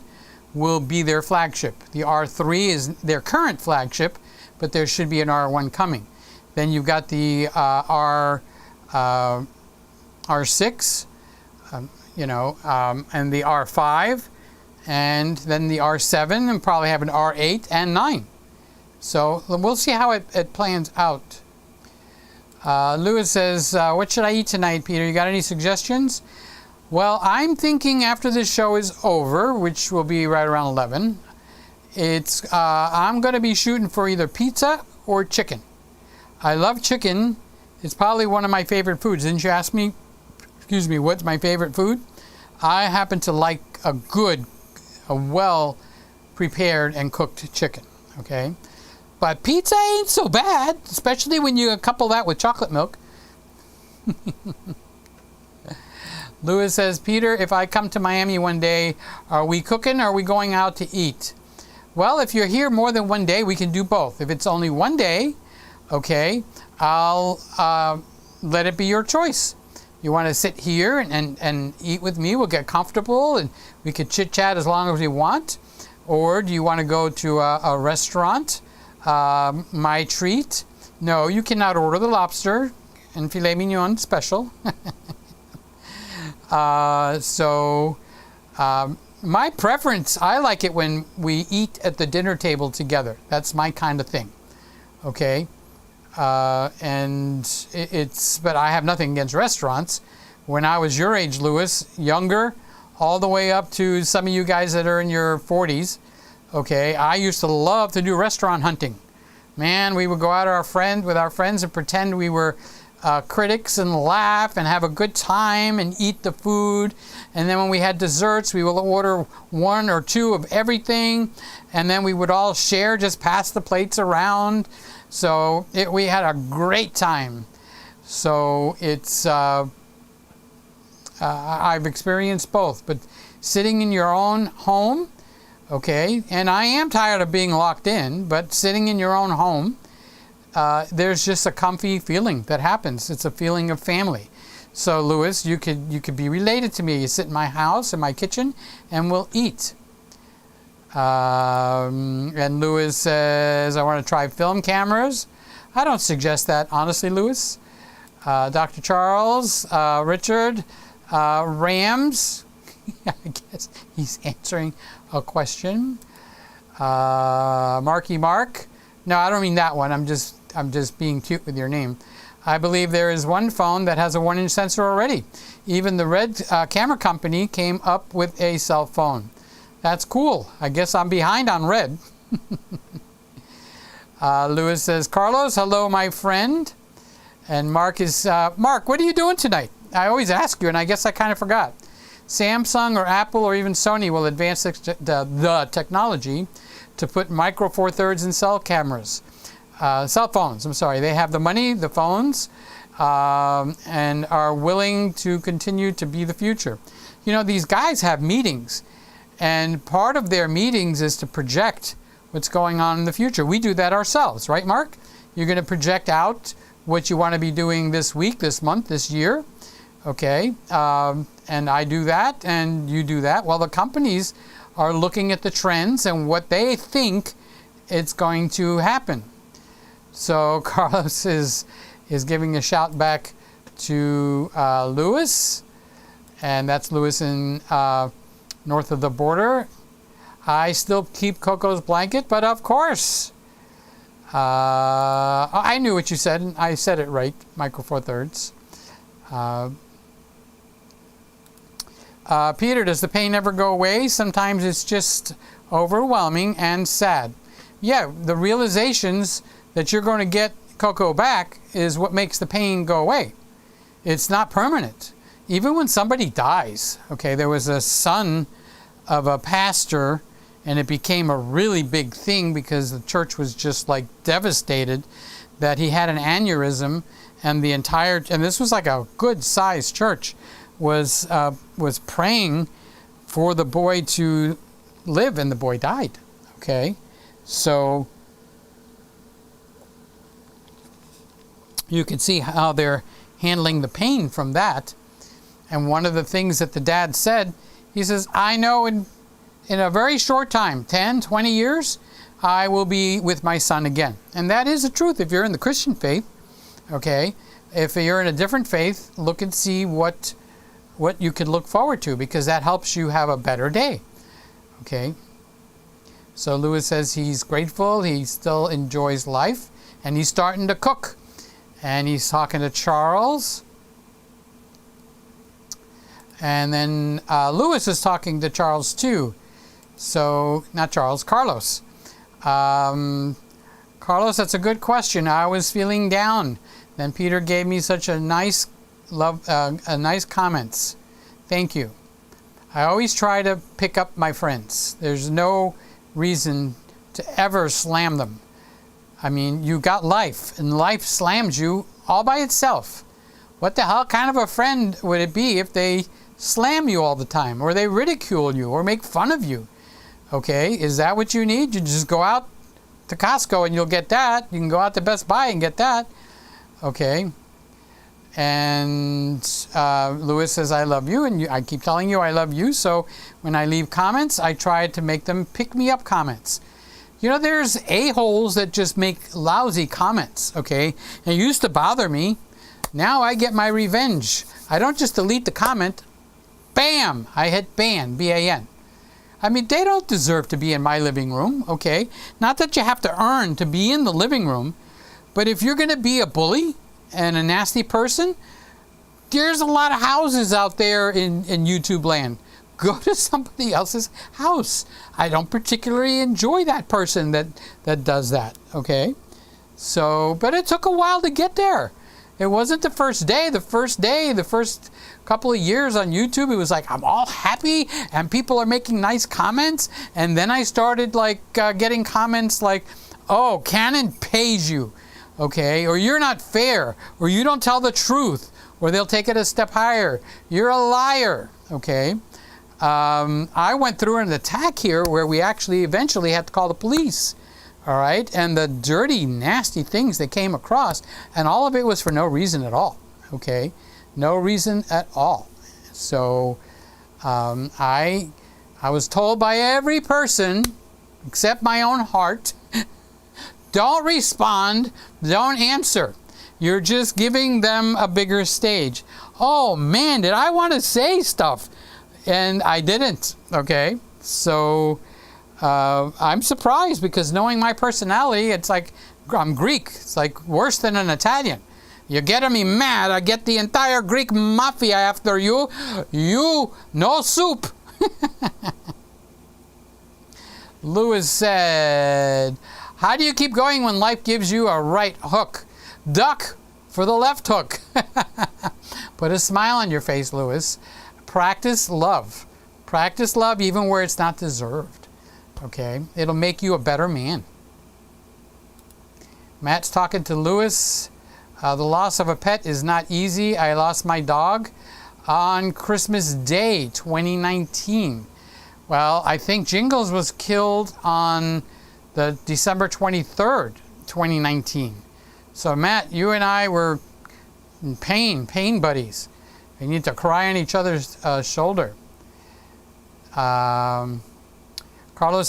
will be their flagship. The R3 is their current flagship, but there should be an R1 coming. Then you've got the R6, and the R5, and then the R7, and probably have an R8 and 9. So we'll see how it plans out. Lewis says, what should I eat tonight, Peter? You got any suggestions? Well, I'm thinking after this show is over, which will be right around 11, I'm going to be shooting for either pizza or chicken. I love chicken. It's probably one of my favorite foods. Didn't you ask me, what's my favorite food? I happen to like a well prepared and cooked chicken, okay? But pizza ain't so bad, especially when you couple that with chocolate milk. Lewis says, Peter, if I come to Miami one day, are we cooking or are we going out to eat? Well, if you're here more than one day, we can do both. If it's only one day, okay, I'll let it be your choice. You want to sit here and eat with me, we'll get comfortable and we could chit-chat as long as we want. Or do you want to go to a restaurant, my treat? No, you cannot order the lobster and filet mignon special. My preference, I like it when we eat at the dinner table together. That's my kind of thing. Okay? But I have nothing against restaurants. When I was your age, Lewis, younger, all the way up to some of you guys that are in your 40s, okay, I used to love to do restaurant hunting. Man, we would go out with our friends and pretend we were critics and laugh and have a good time and eat the food. And then when we had desserts, we would order one or two of everything. And then we would all share, just pass the plates around. So we had a great time. So I've experienced both. But sitting in your own home, okay, and I am tired of being locked in, but sitting in your own home, there's just a comfy feeling that happens. It's a feeling of family. So Lewis, you could be related to me. You sit in my house, in my kitchen, and we'll eat. And Lewis says, I want to try film cameras. I don't suggest that, honestly, Lewis. Dr. Charles, Richard, Rams. I guess he's answering a question. Marky Mark. No, I don't mean that one. I'm just being cute with your name. I believe there is one phone that has a 1-inch sensor already. Even the Red camera company came up with a cell phone. That's cool. I guess I'm behind on Red. Lewis says, Carlos, hello, my friend. And Mark is, Mark, what are you doing tonight? I always ask you, and I guess I kind of forgot. Samsung or Apple or even Sony will advance the technology to put micro four thirds in cell phones. I'm sorry. They have the money, the phones, and are willing to continue to be the future. You know, these guys have meetings, and part of their meetings is to project what's going on in the future. We do that ourselves, right, Mark? You're going to project out what you want to be doing this week, this month, this year. Okay, and I do that, and you do that. Well, the companies are looking at the trends and what they think it's going to happen. So Carlos is giving a shout back to Lewis, and that's Lewis in north of the border. I still keep Coco's blanket, but of course. I knew what you said, and I said it right, micro four thirds. Peter, does the pain ever go away? Sometimes it's just overwhelming and sad. Yeah, the realizations that you're going to get Coco back is what makes the pain go away. It's not permanent. Even when somebody dies, okay, there was a son of a pastor, and it became a really big thing because the church was just like devastated, that he had an aneurysm, and and this was like a good sized church, was praying for the boy to live, and the boy died. Okay, so you can see how they're handling the pain from that. And one of the things that the dad said, he says, I know in a very short time, 10, 20 years, I will be with my son again. And that is the truth if you're in the Christian faith, okay? If you're in a different faith, look and see what you can look forward to, because that helps you have a better day, okay? So Lewis says he's grateful, he still enjoys life, and he's starting to cook. And he's talking to Charles. And then Lewis is talking to Charles too. So, not Charles, Carlos. Carlos, that's a good question. I was feeling down. Then Peter gave me such a nice nice comments. Thank you. I always try to pick up my friends. There's no reason to ever slam them. I mean, you got life, and life slams you all by itself. What the hell kind of a friend would it be if they slam you all the time, or they ridicule you, or make fun of you? Okay, is that what you need? You just go out to Costco and you'll get that. You can go out to Best Buy and get that. Okay. And Lewis says, I love you, and I keep telling you I love you, so when I leave comments, I try to make them pick me up comments. You know, there's a-holes that just make lousy comments, okay? And it used to bother me. Now I get my revenge. I don't just delete the comment. Bam! I hit ban, B-A-N. I mean, they don't deserve to be in my living room, okay? Not that you have to earn to be in the living room, but if you're going to be a bully and a nasty person, there's a lot of houses out there in YouTube land. Go to somebody else's house. I don't particularly enjoy that person that does that, okay? So, but it took a while to get there. It wasn't the first day. The first couple of years on YouTube, it was like, I'm all happy and people are making nice comments. And then I started like getting comments like, oh, Canon pays you, okay? Or you're not fair, or you don't tell the truth, or they'll take it a step higher. You're a liar, okay? I went through an attack here where we actually eventually had to call the police, all right? And the dirty, nasty things they came across, and all of it was for no reason at all, okay? No reason at all. So I was told by every person, except my own heart, don't respond, don't answer. You're just giving them a bigger stage. Oh man, did I want to say stuff? And I didn't, okay? So I'm surprised, because knowing my personality, it's like I'm Greek. It's like worse than an Italian. You're getting me mad, I get the entire Greek mafia after you. You, no soup. Lewis said, how do you keep going when life gives you a right hook? Duck for the left hook. Put a smile on your face, Lewis. Practice love. Practice love even where it's not deserved. Okay? It'll make you a better man. Matt's talking to Lewis. The loss of a pet is not easy. I lost my dog on Christmas Day 2019. Well, I think Jingles was killed on the December 23rd, 2019. So Matt, you and I were in pain buddies. We need to cry on each other's shoulder. Carlos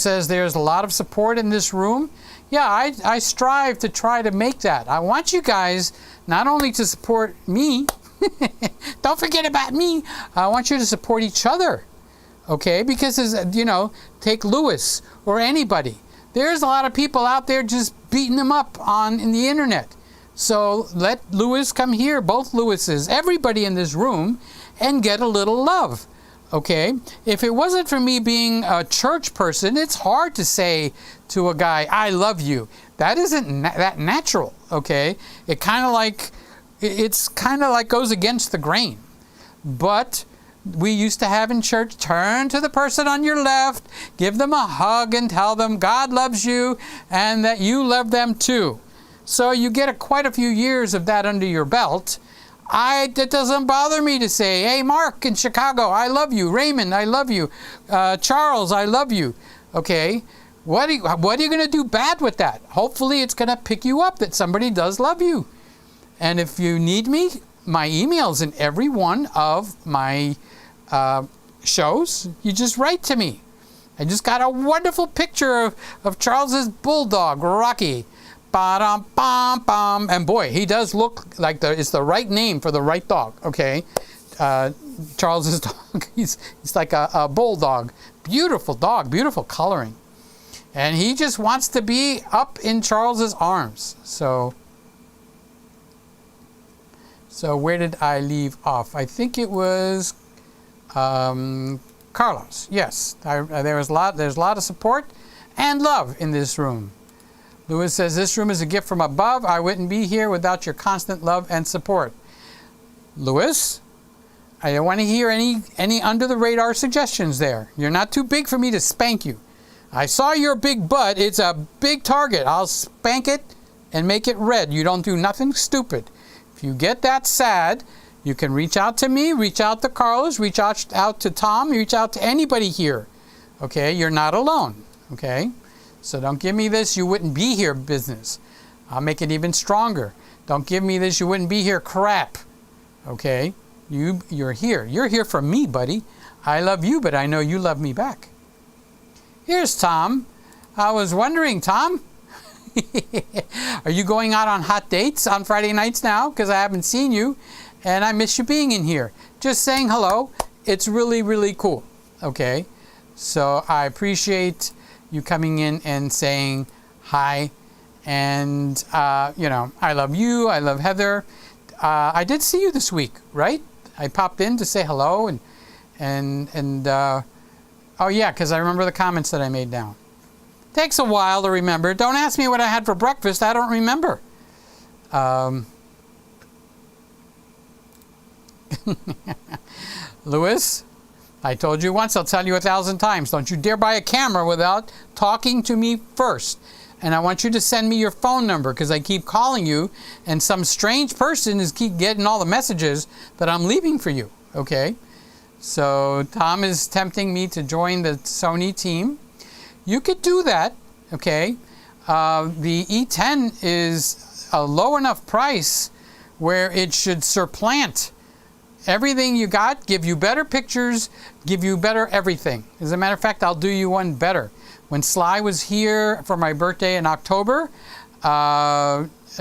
says there's a lot of support in this room. Yeah, I strive to try to make that. I want you guys not only to support me, don't forget about me. I want you to support each other, okay? Because, you know, take Lewis or anybody. There's a lot of people out there just beating them up in the internet. So let Lewis come here, both Lewises, everybody in this room, and get a little love, okay? If it wasn't for me being a church person, it's hard to say to a guy, I love you. That isn't that natural, okay? It kind of like, it's kind of like goes against the grain. But we used to have in church, turn to the person on your left, give them a hug and tell them God loves you and that you love them too. So you get quite a few years of that under your belt. It doesn't bother me to say, hey, Mark in Chicago, I love you. Raymond, I love you. Charles, I love you. Okay, what are you going to do bad with that? Hopefully it's going to pick you up that somebody does love you. And if you need me, my email's in every one of my shows. You just write to me. I just got a wonderful picture of Charles's bulldog, Rocky. Ba-dum-bum-bum. And boy, he does look like it's the right name for the right dog, okay? Charles's dog, he's like a bulldog. Beautiful dog, beautiful coloring. And he just wants to be up in Charles's arms. So where did I leave off? I think it was Carlos. Yes, there's a lot of support and love in this room. Lewis says, this room is a gift from above. I wouldn't be here without your constant love and support. Lewis, I don't want to hear any under the radar suggestions there. You're not too big for me to spank you. I saw your big butt. It's a big target. I'll spank it and make it red. You don't do nothing stupid. If you get that sad, you can reach out to me, reach out to Carlos, reach out to Tom, reach out to anybody here. Okay, you're not alone. Okay, so don't give me this you wouldn't be here business. I'll make it even stronger. Don't give me this you wouldn't be here crap. Okay, you're here. You're here for me, buddy. I love you, but I know you love me back. Here's Tom. I was wondering, Tom, are you going out on hot dates on Friday nights now? Because I haven't seen you, and I miss you being in here. Just saying hello. It's really, really cool. Okay, so I appreciate you coming in and saying hi, and I love you. I love Heather. I did see you this week, right? I popped in to say hello, and oh yeah, because I remember the comments that I made down. Takes a while to remember. Don't ask me what I had for breakfast. I don't remember. Lewis, I told you once, I'll tell you 1,000 times. Don't you dare buy a camera without talking to me first. And I want you to send me your phone number because I keep calling you and some strange person is keep getting all the messages that I'm leaving for you. Okay? So Tom is tempting me to join the Sony team. You could do that, okay? The E10 is a low enough price where it should supplant everything you got, give you better pictures, give you better everything. As a matter of fact, I'll do you one better. When Sly was here for my birthday in October,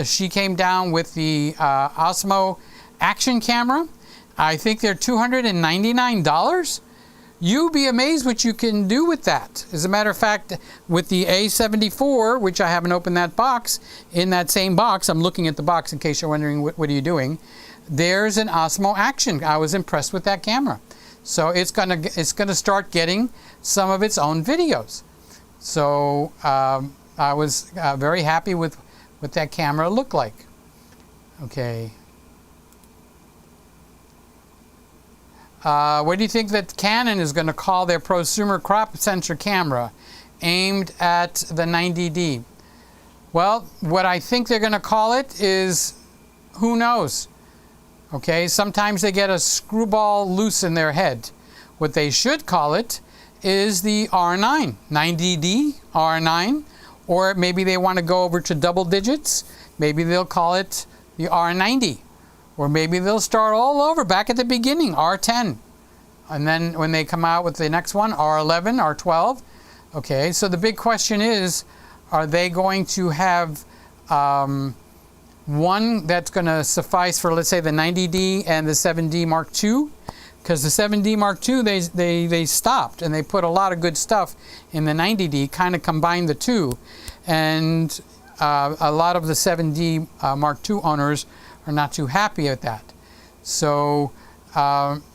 she came down with the Osmo action camera. I think they're $299. You'd be amazed what you can do with that. As a matter of fact, with the A74, which I haven't opened that box, in that same box, I'm looking at the box in case you're wondering what are you doing, there's an Osmo Action. I was impressed with that camera. So it's gonna start getting some of its own videos. So I was very happy with what that camera looked like. Okay. What do you think that Canon is going to call their prosumer crop sensor camera aimed at the 90D? Well, what I think they're going to call it is, who knows? Okay, sometimes they get a screwball loose in their head. What they should call it is the R9, 90D R9, or maybe they want to go over to double digits. Maybe they'll call it the R90. Or maybe they'll start all over back at the beginning, R10. And then when they come out with the next one, R11, R12. Okay, so the big question is, are they going to have one that's going to suffice for, let's say, the 90D and the 7D Mark II? Because the 7D Mark II, they stopped, and they put a lot of good stuff in the 90D, kind of combined the two. And a lot of the 7D Mark II owners are not too happy at that. So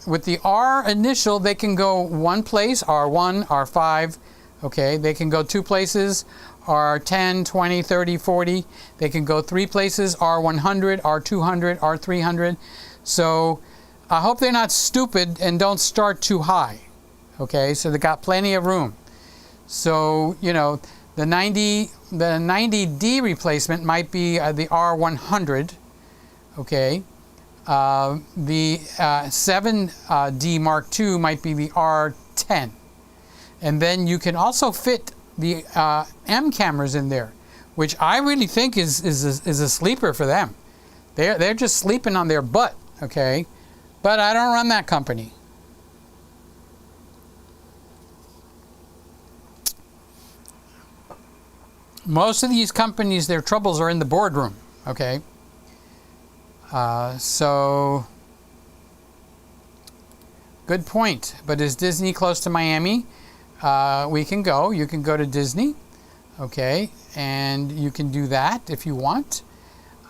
with the R initial, they can go one place, R1, R5, okay, they can go two places, R10, 20, 30, 40. They can go 3 places, R100, R200, R300. So I hope they're not stupid and don't start too high. Okay, so they got plenty of room. So, you know, the 90D replacement might be the R100. Okay. The 7D Mark II might be the R10. And then you can also fit the M cameras in there, which I really think is a sleeper for them. They're just sleeping on their butt, okay? But I don't run that company. Most of these companies, their troubles are in the boardroom, okay? So, good point. But is Disney close to Miami? We can go. You can go to Disney, okay? And you can do that if you want.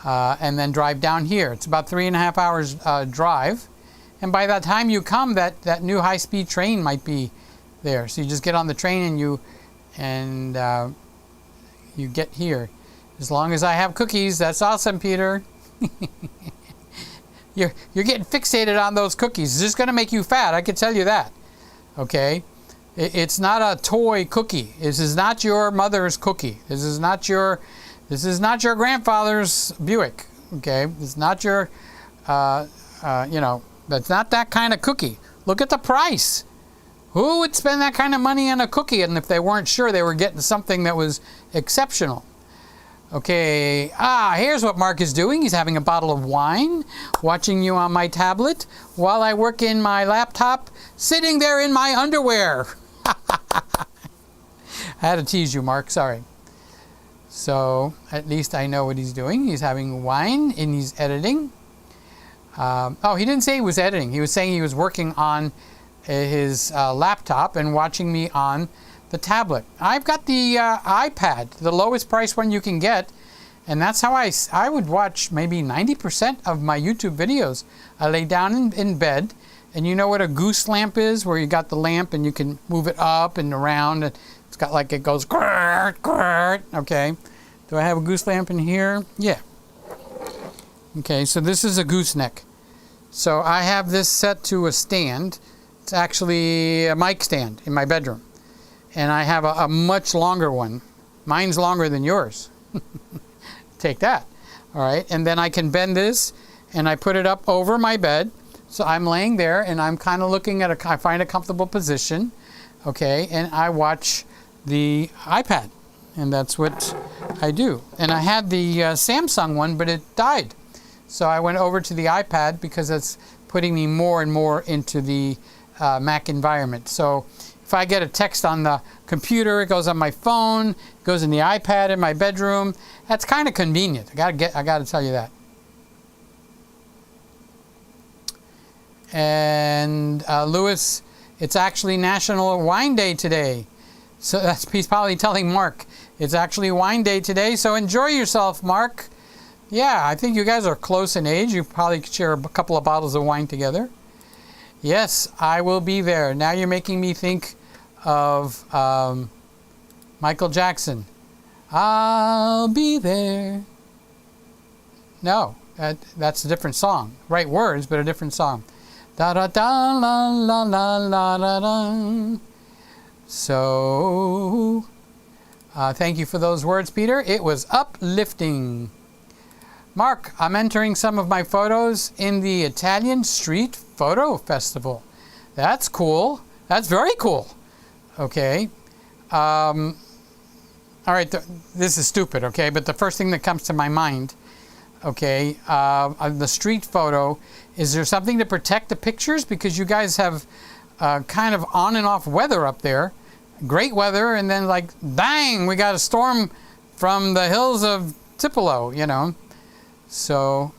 And then drive down here. It's about 3.5 hours drive. And by the time you come, that new high-speed train might be there. So you just get on the train and you get here. As long as I have cookies, that's awesome, Peter. You're getting fixated on those cookies. It's just going to make you fat, I can tell you that. Okay? It's not a toy cookie. This is not your mother's cookie. This is not your grandfather's Buick. Okay? It's not your, you know, that's not that kind of cookie. Look at the price. Who would spend that kind of money on a cookie and if they weren't sure they were getting something that was exceptional? Okay, here's what Mark is doing. He's having a bottle of wine, watching you on my tablet, while I work in my laptop, sitting there in my underwear. I had to tease you, Mark, sorry. So, at least I know what he's doing. He's having wine and he's editing. Oh, he didn't say he was editing. He was saying he was working on his laptop and watching me on the tablet. I've got the iPad, the lowest price one you can get, and that's how I would watch maybe 90% of my YouTube videos. I lay down in bed, and you know what a goose lamp is, where you got the lamp and you can move it up and around, and it's got like it goes grrrt, grrrt. Okay, do I have a goose lamp in here? Yeah. Okay, so this is a gooseneck. So I have this set to a stand. It's actually a mic stand in my bedroom. And I have a much longer one. Mine's longer than yours. Take that. All right. And then I can bend this and I put it up over my bed. So I'm laying there and I'm kind of looking at I find a comfortable position. Okay. And I watch the iPad. And that's what I do. And I had the Samsung one, but it died. So I went over to the iPad because it's putting me more and more into the Mac environment. So if I get a text on the computer, it goes on my phone, it goes in the iPad in my bedroom. That's kind of convenient. I gotta tell you that. And Lewis, it's actually National Wine Day today. So he's probably telling Mark, it's actually wine day today, so enjoy yourself, Mark. Yeah, I think you guys are close in age. You probably could share a couple of bottles of wine together. Yes, I will be there. Now you're making me think of Michael Jackson. I'll be there. No, that's a different song. Right words, but a different song. Da da da la la la la la da. So, thank you for those words, Peter. It was uplifting. Mark, I'm entering some of my photos in the Italian Street Photo Festival. That's cool. That's very cool. Okay. All right, this is stupid, okay? But the first thing that comes to my mind, okay, the street photo, is there something to protect the pictures? Because you guys have kind of on and off weather up there. Great weather, and then like, bang, we got a storm from the hills of Tupelo, you know. So,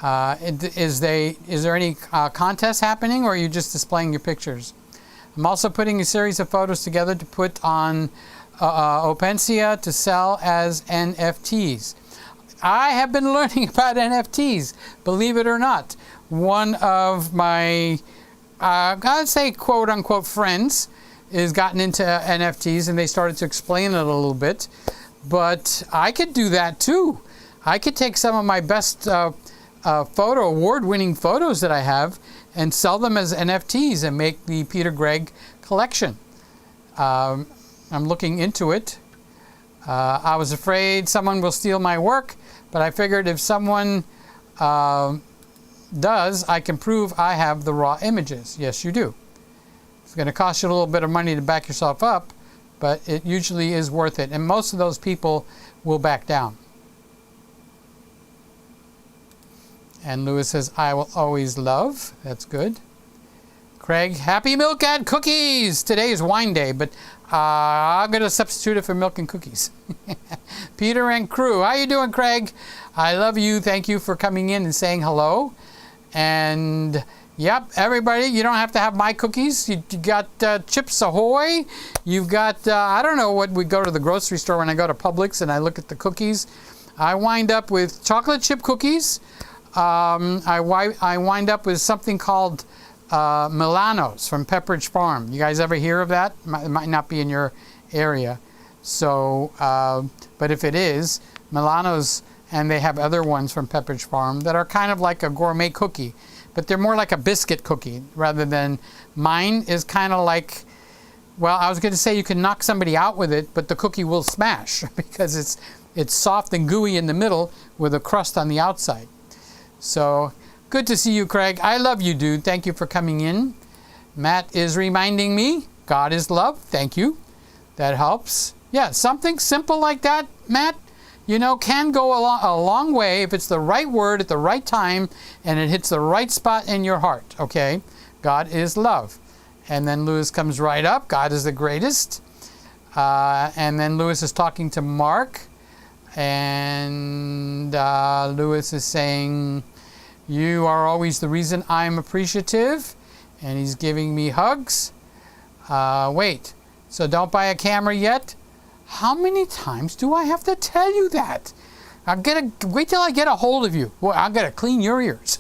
is there any contest happening, or are you just displaying your pictures? I'm also putting a series of photos together to put on OpenSea to sell as NFTs. I have been learning about NFTs, believe it or not. One of my, I'd say quote-unquote friends is gotten into NFTs and they started to explain it a little bit. But I could do that too. I could take some of my best award-winning photos that I have and sell them as NFTs and make the Peter Gregg collection. I'm looking into it. I was afraid someone will steal my work, but I figured if someone does, I can prove I have the raw images. Yes, you do. It's going to cost you a little bit of money to back yourself up, but it usually is worth it. And most of those people will back down. And Lewis says, I will always love. That's good. Craig, happy milk and cookies. Today is wine day, but I'm going to substitute it for milk and cookies. Peter and crew. How you doing, Craig? I love you. Thank you for coming in and saying hello. And yep, everybody, you don't have to have my cookies. You got Chips Ahoy. You've got, I don't know what, we go to the grocery store when I go to Publix and I look at the cookies. I wind up with chocolate chip cookies. I wind up with something called Milanos from Pepperidge Farm. You guys ever hear of that? It might not be in your area. So, but if it is, Milanos, and they have other ones from Pepperidge Farm that are kind of like a gourmet cookie, but they're more like a biscuit cookie rather than, mine is kind of like, well, I was going to say you can knock somebody out with it, but the cookie will smash because it's soft and gooey in the middle with a crust on the outside. So, good to see you, Craig. I love you, dude. Thank you for coming in. Matt is reminding me, God is love. Thank you. That helps. Yeah, something simple like that, Matt, you know, can go a long way if it's the right word at the right time and it hits the right spot in your heart, okay? God is love. And then Lewis comes right up. God is the greatest. And then Lewis is talking to Mark. And Lewis is saying, you are always the reason I'm appreciative. And he's giving me hugs. Wait, so don't buy a camera yet? How many times do I have to tell you that? Wait till I get a hold of you. Well, I'm going to clean your ears.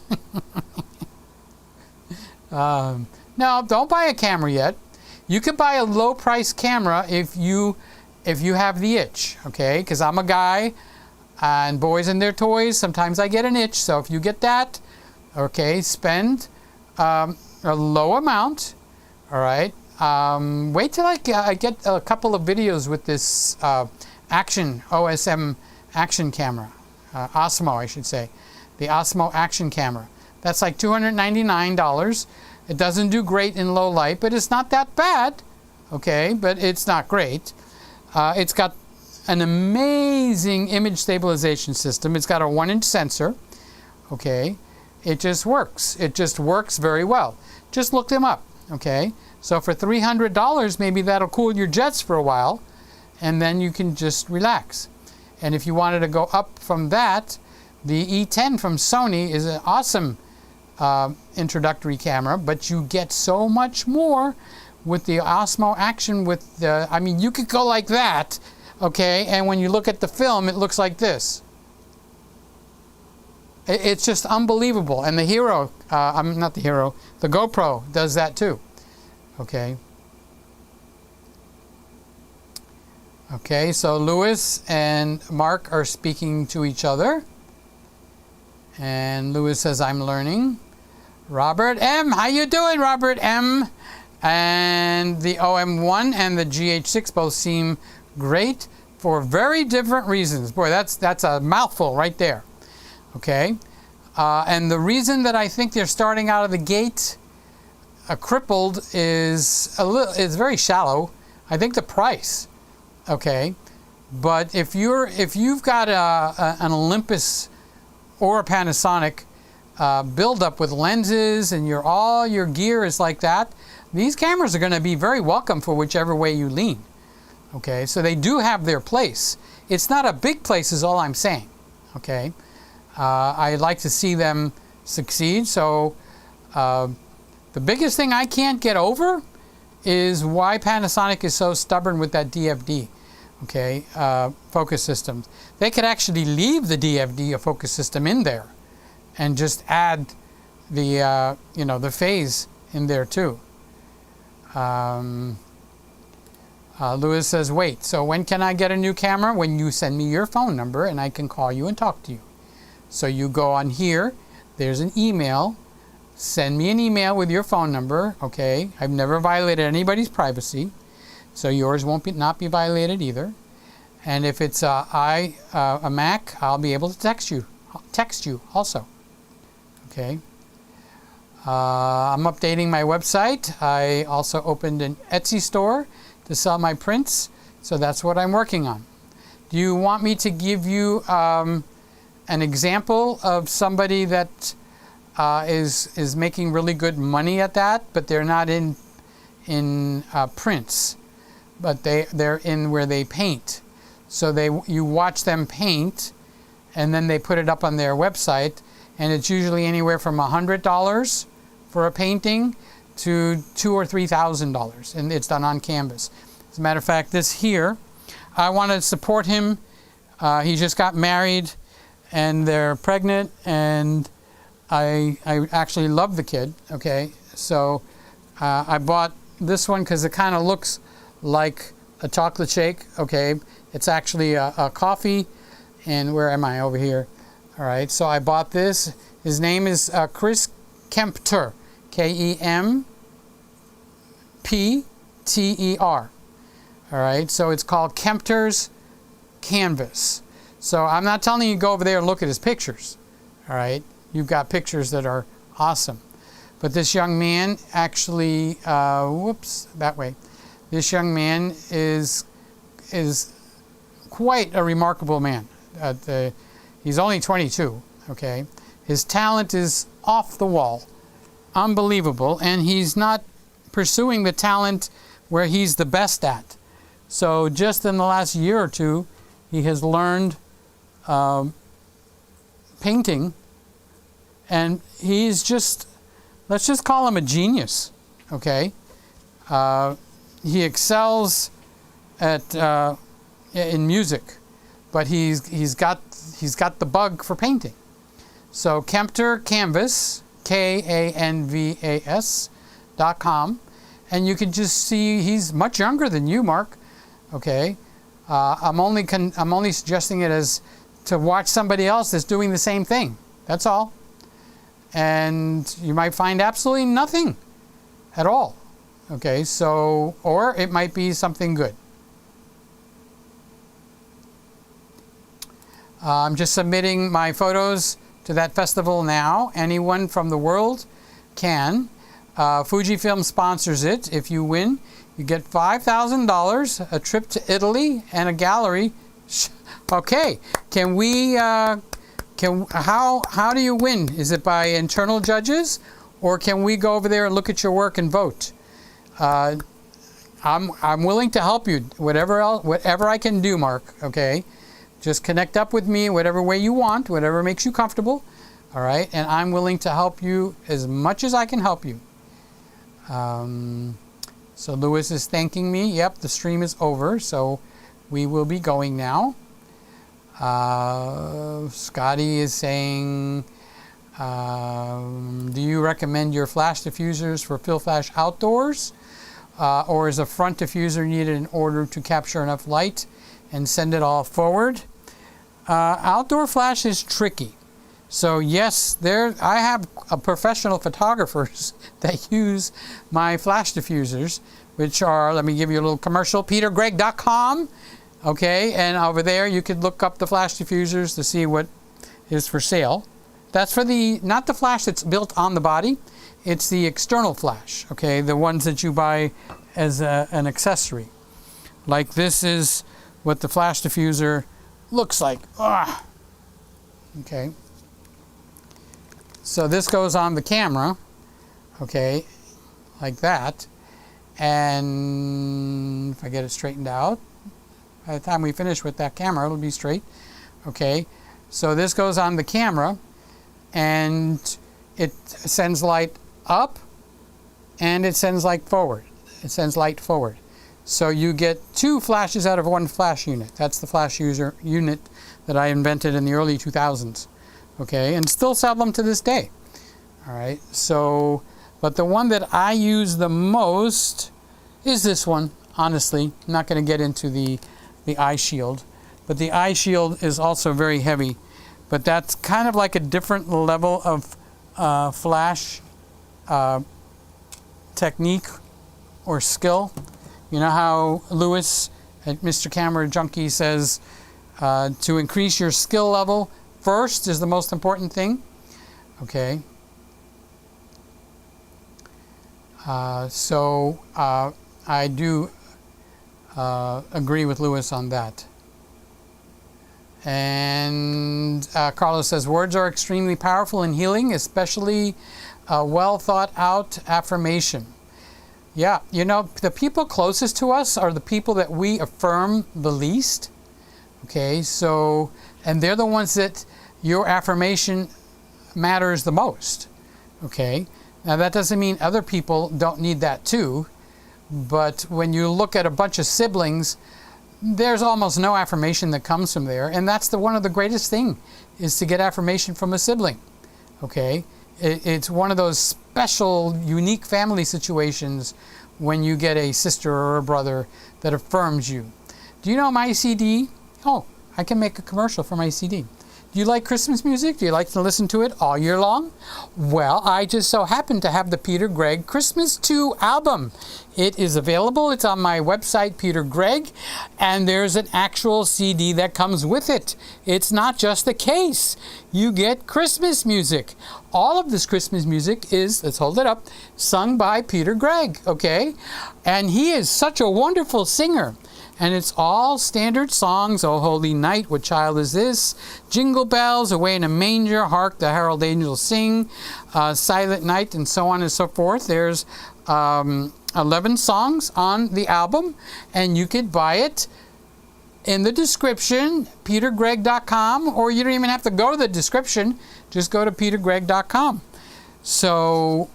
No, don't buy a camera yet. You could buy a low-price camera if you have the itch, okay? Because I'm a guy, and boys and their toys, sometimes I get an itch. So if you get that, okay, spend a low amount, all right? Wait till I get a couple of videos with this OSM action camera, Osmo, I should say, the Osmo action camera. That's like $299. It doesn't do great in low light, but it's not that bad, okay? But it's not great. It's got an amazing image stabilization system. It's got a 1-inch sensor, okay? It just works. It just works very well. Just look them up, okay? So for $300, maybe that'll cool your jets for a while, and then you can just relax. And if you wanted to go up from that, the E10 from Sony is an awesome introductory camera, but you get so much more with the Osmo Action. With the, I mean, you could go like that, okay, and when you look at the film, it looks like this. It's just unbelievable. And the Hero, not the Hero, the GoPro does that too. Okay. Okay, so Lewis and Mark are speaking to each other. And Lewis says, I'm learning. Robert M, how you doing, Robert M? And the OM1 and the GH6 both seem great for very different reasons. Boy, that's a mouthful right there. Okay. And the reason that I think they're starting out of the gate crippled is very shallow. I think the price, okay, but if you've got an Olympus or a Panasonic build up with lenses and all your gear is like that, these cameras are going to be very welcome for whichever way you lean. Okay, so they do have their place. It's not a big place, is all I'm saying. Okay, I'd like to see them succeed. So. The biggest thing I can't get over is why Panasonic is so stubborn with that DFD, okay, focus systems. They could actually leave the DFD, a focus system, in there and just add the, the phase in there too. Lewis says, wait, so when can I get a new camera? When you send me your phone number and I can call you and talk to you. So you go on here, there's an email, send me an email with your phone number, okay? I've never violated anybody's privacy, so yours won't not be violated either. And if it's a Mac, I'll be able to text you also, okay? I'm updating my website. I also opened an Etsy store to sell my prints, so that's what I'm working on. Do you want me to give you an example of somebody that is making really good money at that, but they're not in prints, but they're in where they paint. So you watch them paint, and then they put it up on their website, and it's usually anywhere from $100 for a painting to $2,000 or $3,000, and it's done on canvas. As a matter of fact, this here, I want to support him. He just got married, and they're pregnant, and I actually love the kid. Okay, so I bought this one because it kind of looks like a chocolate shake. Okay, it's actually a coffee, and where am I over here? All right, so I bought this. His name is Chris Kempter. Kempter. All right, so it's called Kempter's Canvas. So I'm not telling you to go over there and look at his pictures. All right, you've got pictures that are awesome. But this young man actually, whoops, that way. This young man is quite a remarkable man. He's only 22, okay? His talent is off the wall. Unbelievable, and he's not pursuing the talent where he's the best at. So just in the last year or two, he has learned painting, and he's just, let's just call him a genius, okay? He excels at in music, but he's got the bug for painting. So Kempter Canvas, KANVAS.com, and you can just see he's much younger than you, Mark. Okay, I'm only suggesting it as to watch somebody else that's doing the same thing. That's all, and you might find absolutely nothing at all. Okay, so or it might be something good. I'm just submitting my photos to that festival now. Anyone from the world can. Fujifilm sponsors it. If you win, you get $5,000, a trip to Italy, and a gallery. Okay, can we? How do you win? Is it by internal judges, or can we go over there and look at your work and vote? I'm willing to help you. Whatever I can do, Mark. Okay. Just connect up with me whatever way you want, whatever makes you comfortable, all right? And I'm willing to help you as much as I can help you. So Lewis is thanking me. Yep, the stream is over, so we will be going now. Scotty is saying, do you recommend your flash diffusers for fill flash outdoors? Or is a front diffuser needed in order to capture enough light and send it all forward? Outdoor flash is tricky. So yes, I have professional photographers that use my flash diffusers, which are, let me give you a little commercial, petergregg.com. Okay, and over there you could look up the flash diffusers to see what is for sale. That's for not the flash that's built on the body, it's the external flash, okay, the ones that you buy as an accessory. Like this is what the flash diffuser looks like. Okay. So this goes on the camera, okay, like that. And if I get it straightened out, by the time we finish with that camera, it'll be straight. Okay. So this goes on the camera, and it sends light up, and it sends light forward. It sends light forward. So you get two flashes out of one flash unit. That's the flash unit that I invented in the early 2000s. Okay, and still sell them to this day. All right, so, but the one that I use the most is this one. honestly. I'm not going to get into the eye shield. But the eye shield is also very heavy. But that's kind of like a different level of flash technique or skill. You know how Lewis at Mr. Camera Junkie says to increase your skill level first is the most important thing. Okay. So I do agree with Lewis on that. And Carlos says, words are extremely powerful in healing, especially well thought out affirmation. Yeah, you know, the people closest to us are the people that we affirm the least. Okay, so, and they're the ones that your affirmation matters the most. Okay, now that doesn't mean other people don't need that too, but when you look at a bunch of siblings, there's almost no affirmation that comes from there, and that's one of the greatest thing is to get affirmation from a sibling. Okay, it's one of those special, unique family situations when you get a sister or a brother that affirms you. Do you know my CD? Oh, I can make a commercial for my CD. Do you like Christmas music? Do you like to listen to it all year long? Well, I just so happen to have the Peter Gregg Christmas 2 album. It is available. It's on my website, Peter Gregg, and there's an actual CD that comes with it. It's not just the case. You get Christmas music. All of this Christmas music is, let's hold it up, sung by Peter Gregg, okay? And he is such a wonderful singer. And it's all standard songs. Oh, Holy Night, What Child Is This? Jingle Bells, Away in a Manger, Hark the Herald Angels Sing, Silent Night, and so on and so forth. There's 11 songs on the album, and you could buy it in the description, petergregg.com, or you don't even have to go to the description. Just go to petergregg.com. So,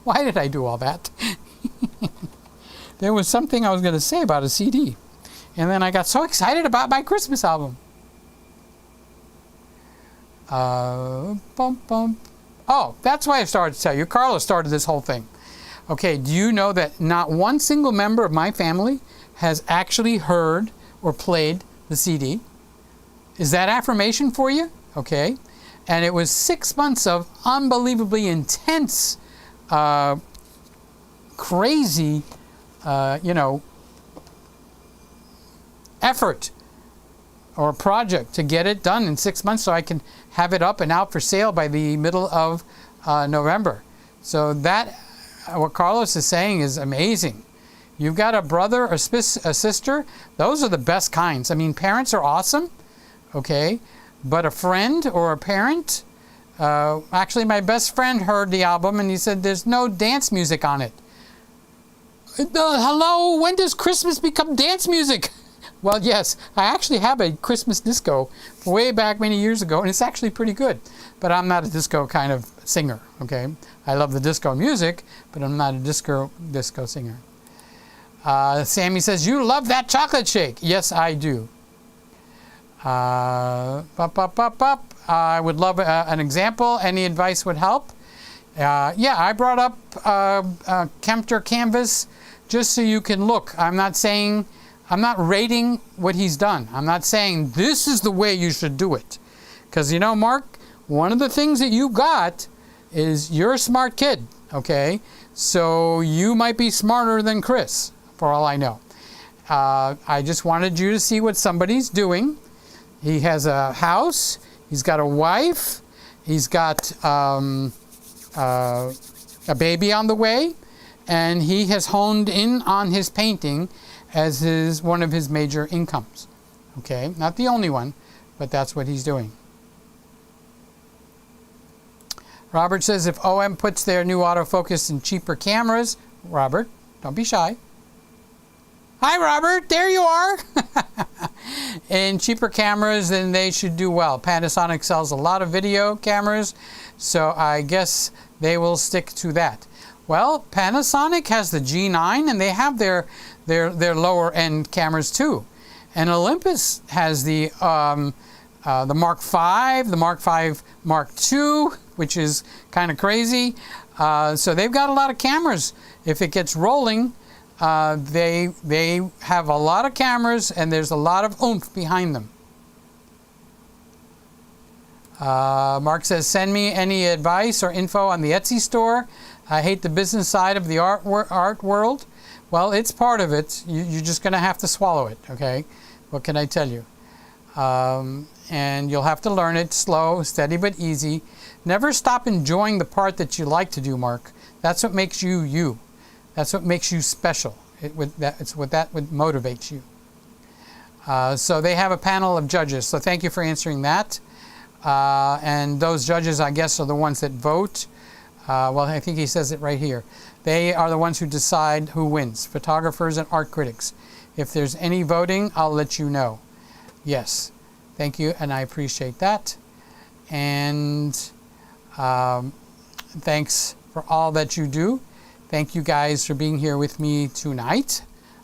why did I do all that? There was something I was going to say about a CD. And then I got so excited about my Christmas album. Oh, that's why I started to tell you. Carlos started this whole thing. Okay, do you know that not one single member of my family has actually heard or played the CD? Is that affirmation for you? Okay. And it was 6 months of unbelievably intense, crazy, effort or project to get it done in 6 months so I can have it up and out for sale by the middle of November. So that, what Carlos is saying is amazing. You've got a brother or a sister, those are the best kinds. I mean, parents are awesome, okay, but a friend or a parent, actually my best friend heard the album and he said there's no dance music on it. Hello, when does Christmas become dance music? Well, yes, I actually have a Christmas disco way back many years ago, and it's actually pretty good. But I'm not a disco kind of singer, okay? I love the disco music, but I'm not a disco singer. Sammy says, you love that chocolate shake. Yes, I do. I would love an example. Any advice would help. Yeah, I brought up Kempter Canvas just so you can look. I'm not rating what he's done. I'm not saying this is the way you should do it. Because, you know, Mark, one of the things that you got is you're a smart kid, okay? So you might be smarter than Chris, for all I know. I just wanted you to see what somebody's doing. He has a house. He's got a wife. He's got a baby on the way. And he has honed in on his painting as one of his major incomes. Okay, not the only one, but that's what he's doing. Robert says, if OM puts their new autofocus in cheaper cameras, Robert, don't be shy. Hi, Robert, there you are. In cheaper cameras, then they should do well. Panasonic sells a lot of video cameras, so I guess they will stick to that. Well, Panasonic has the G9, and they have their lower end cameras too. And Olympus has the Mark V, the Mark V Mark II, which is kind of crazy. So they've got a lot of cameras. If it gets rolling, They have a lot of cameras and there's a lot of oomph behind them. Mark says, send me any advice or info on the Etsy store. I hate the business side of the art world. Well, it's part of it. You're just going to have to swallow it, okay? What can I tell you? And you'll have to learn it slow, steady, but easy. Never stop enjoying the part that you like to do, Mark. That's what makes you you. That's what makes you special. It's what motivates you. So they have a panel of judges. So thank you for answering that. And those judges, I guess, are the ones that vote. Well, I think he says it right here. They are the ones who decide who wins, photographers and art critics. If there's any voting, I'll let you know. Yes, thank you, and I appreciate that. And thanks for all that you do. Thank you guys for being here with me tonight.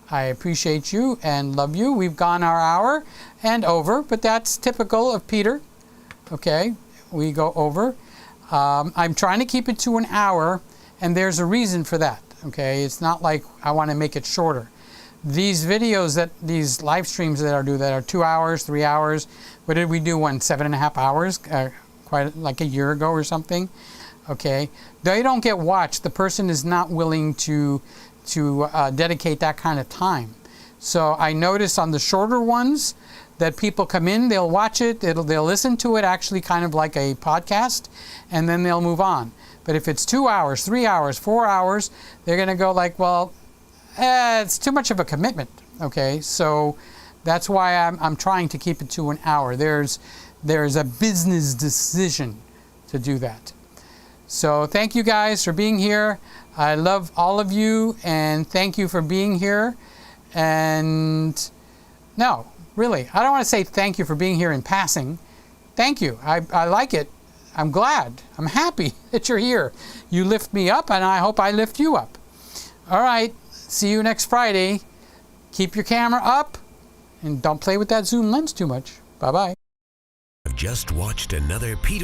I appreciate you and love you. We've gone our hour and over, but that's typical of Peter. Okay, we go over. I'm trying to keep it to an hour, and there's a reason for that. Okay, it's not like I want to make it shorter. These videos, these live streams that are 2 hours, 3 hours. What did we do? 7.5 hours, quite like a year ago or something. Okay, they don't get watched. The person is not willing to dedicate that kind of time. So I notice on the shorter ones that people come in, they'll watch it, they'll listen to it actually kind of like a podcast, and then they'll move on. But if it's 2 hours, 3 hours, 4 hours, they're going to go like, well, it's too much of a commitment. Okay, so that's why I'm trying to keep it to an hour. There's a business decision to do that. So thank you guys for being here. I love all of you, and thank you for being here. And no, really, I don't want to say thank you for being here in passing. Thank you. I like it. I'm glad. I'm happy that you're here. You lift me up, and I hope I lift you up. All right. See you next Friday. Keep your camera up, and don't play with that zoom lens too much. Bye-bye. I've just watched another Peter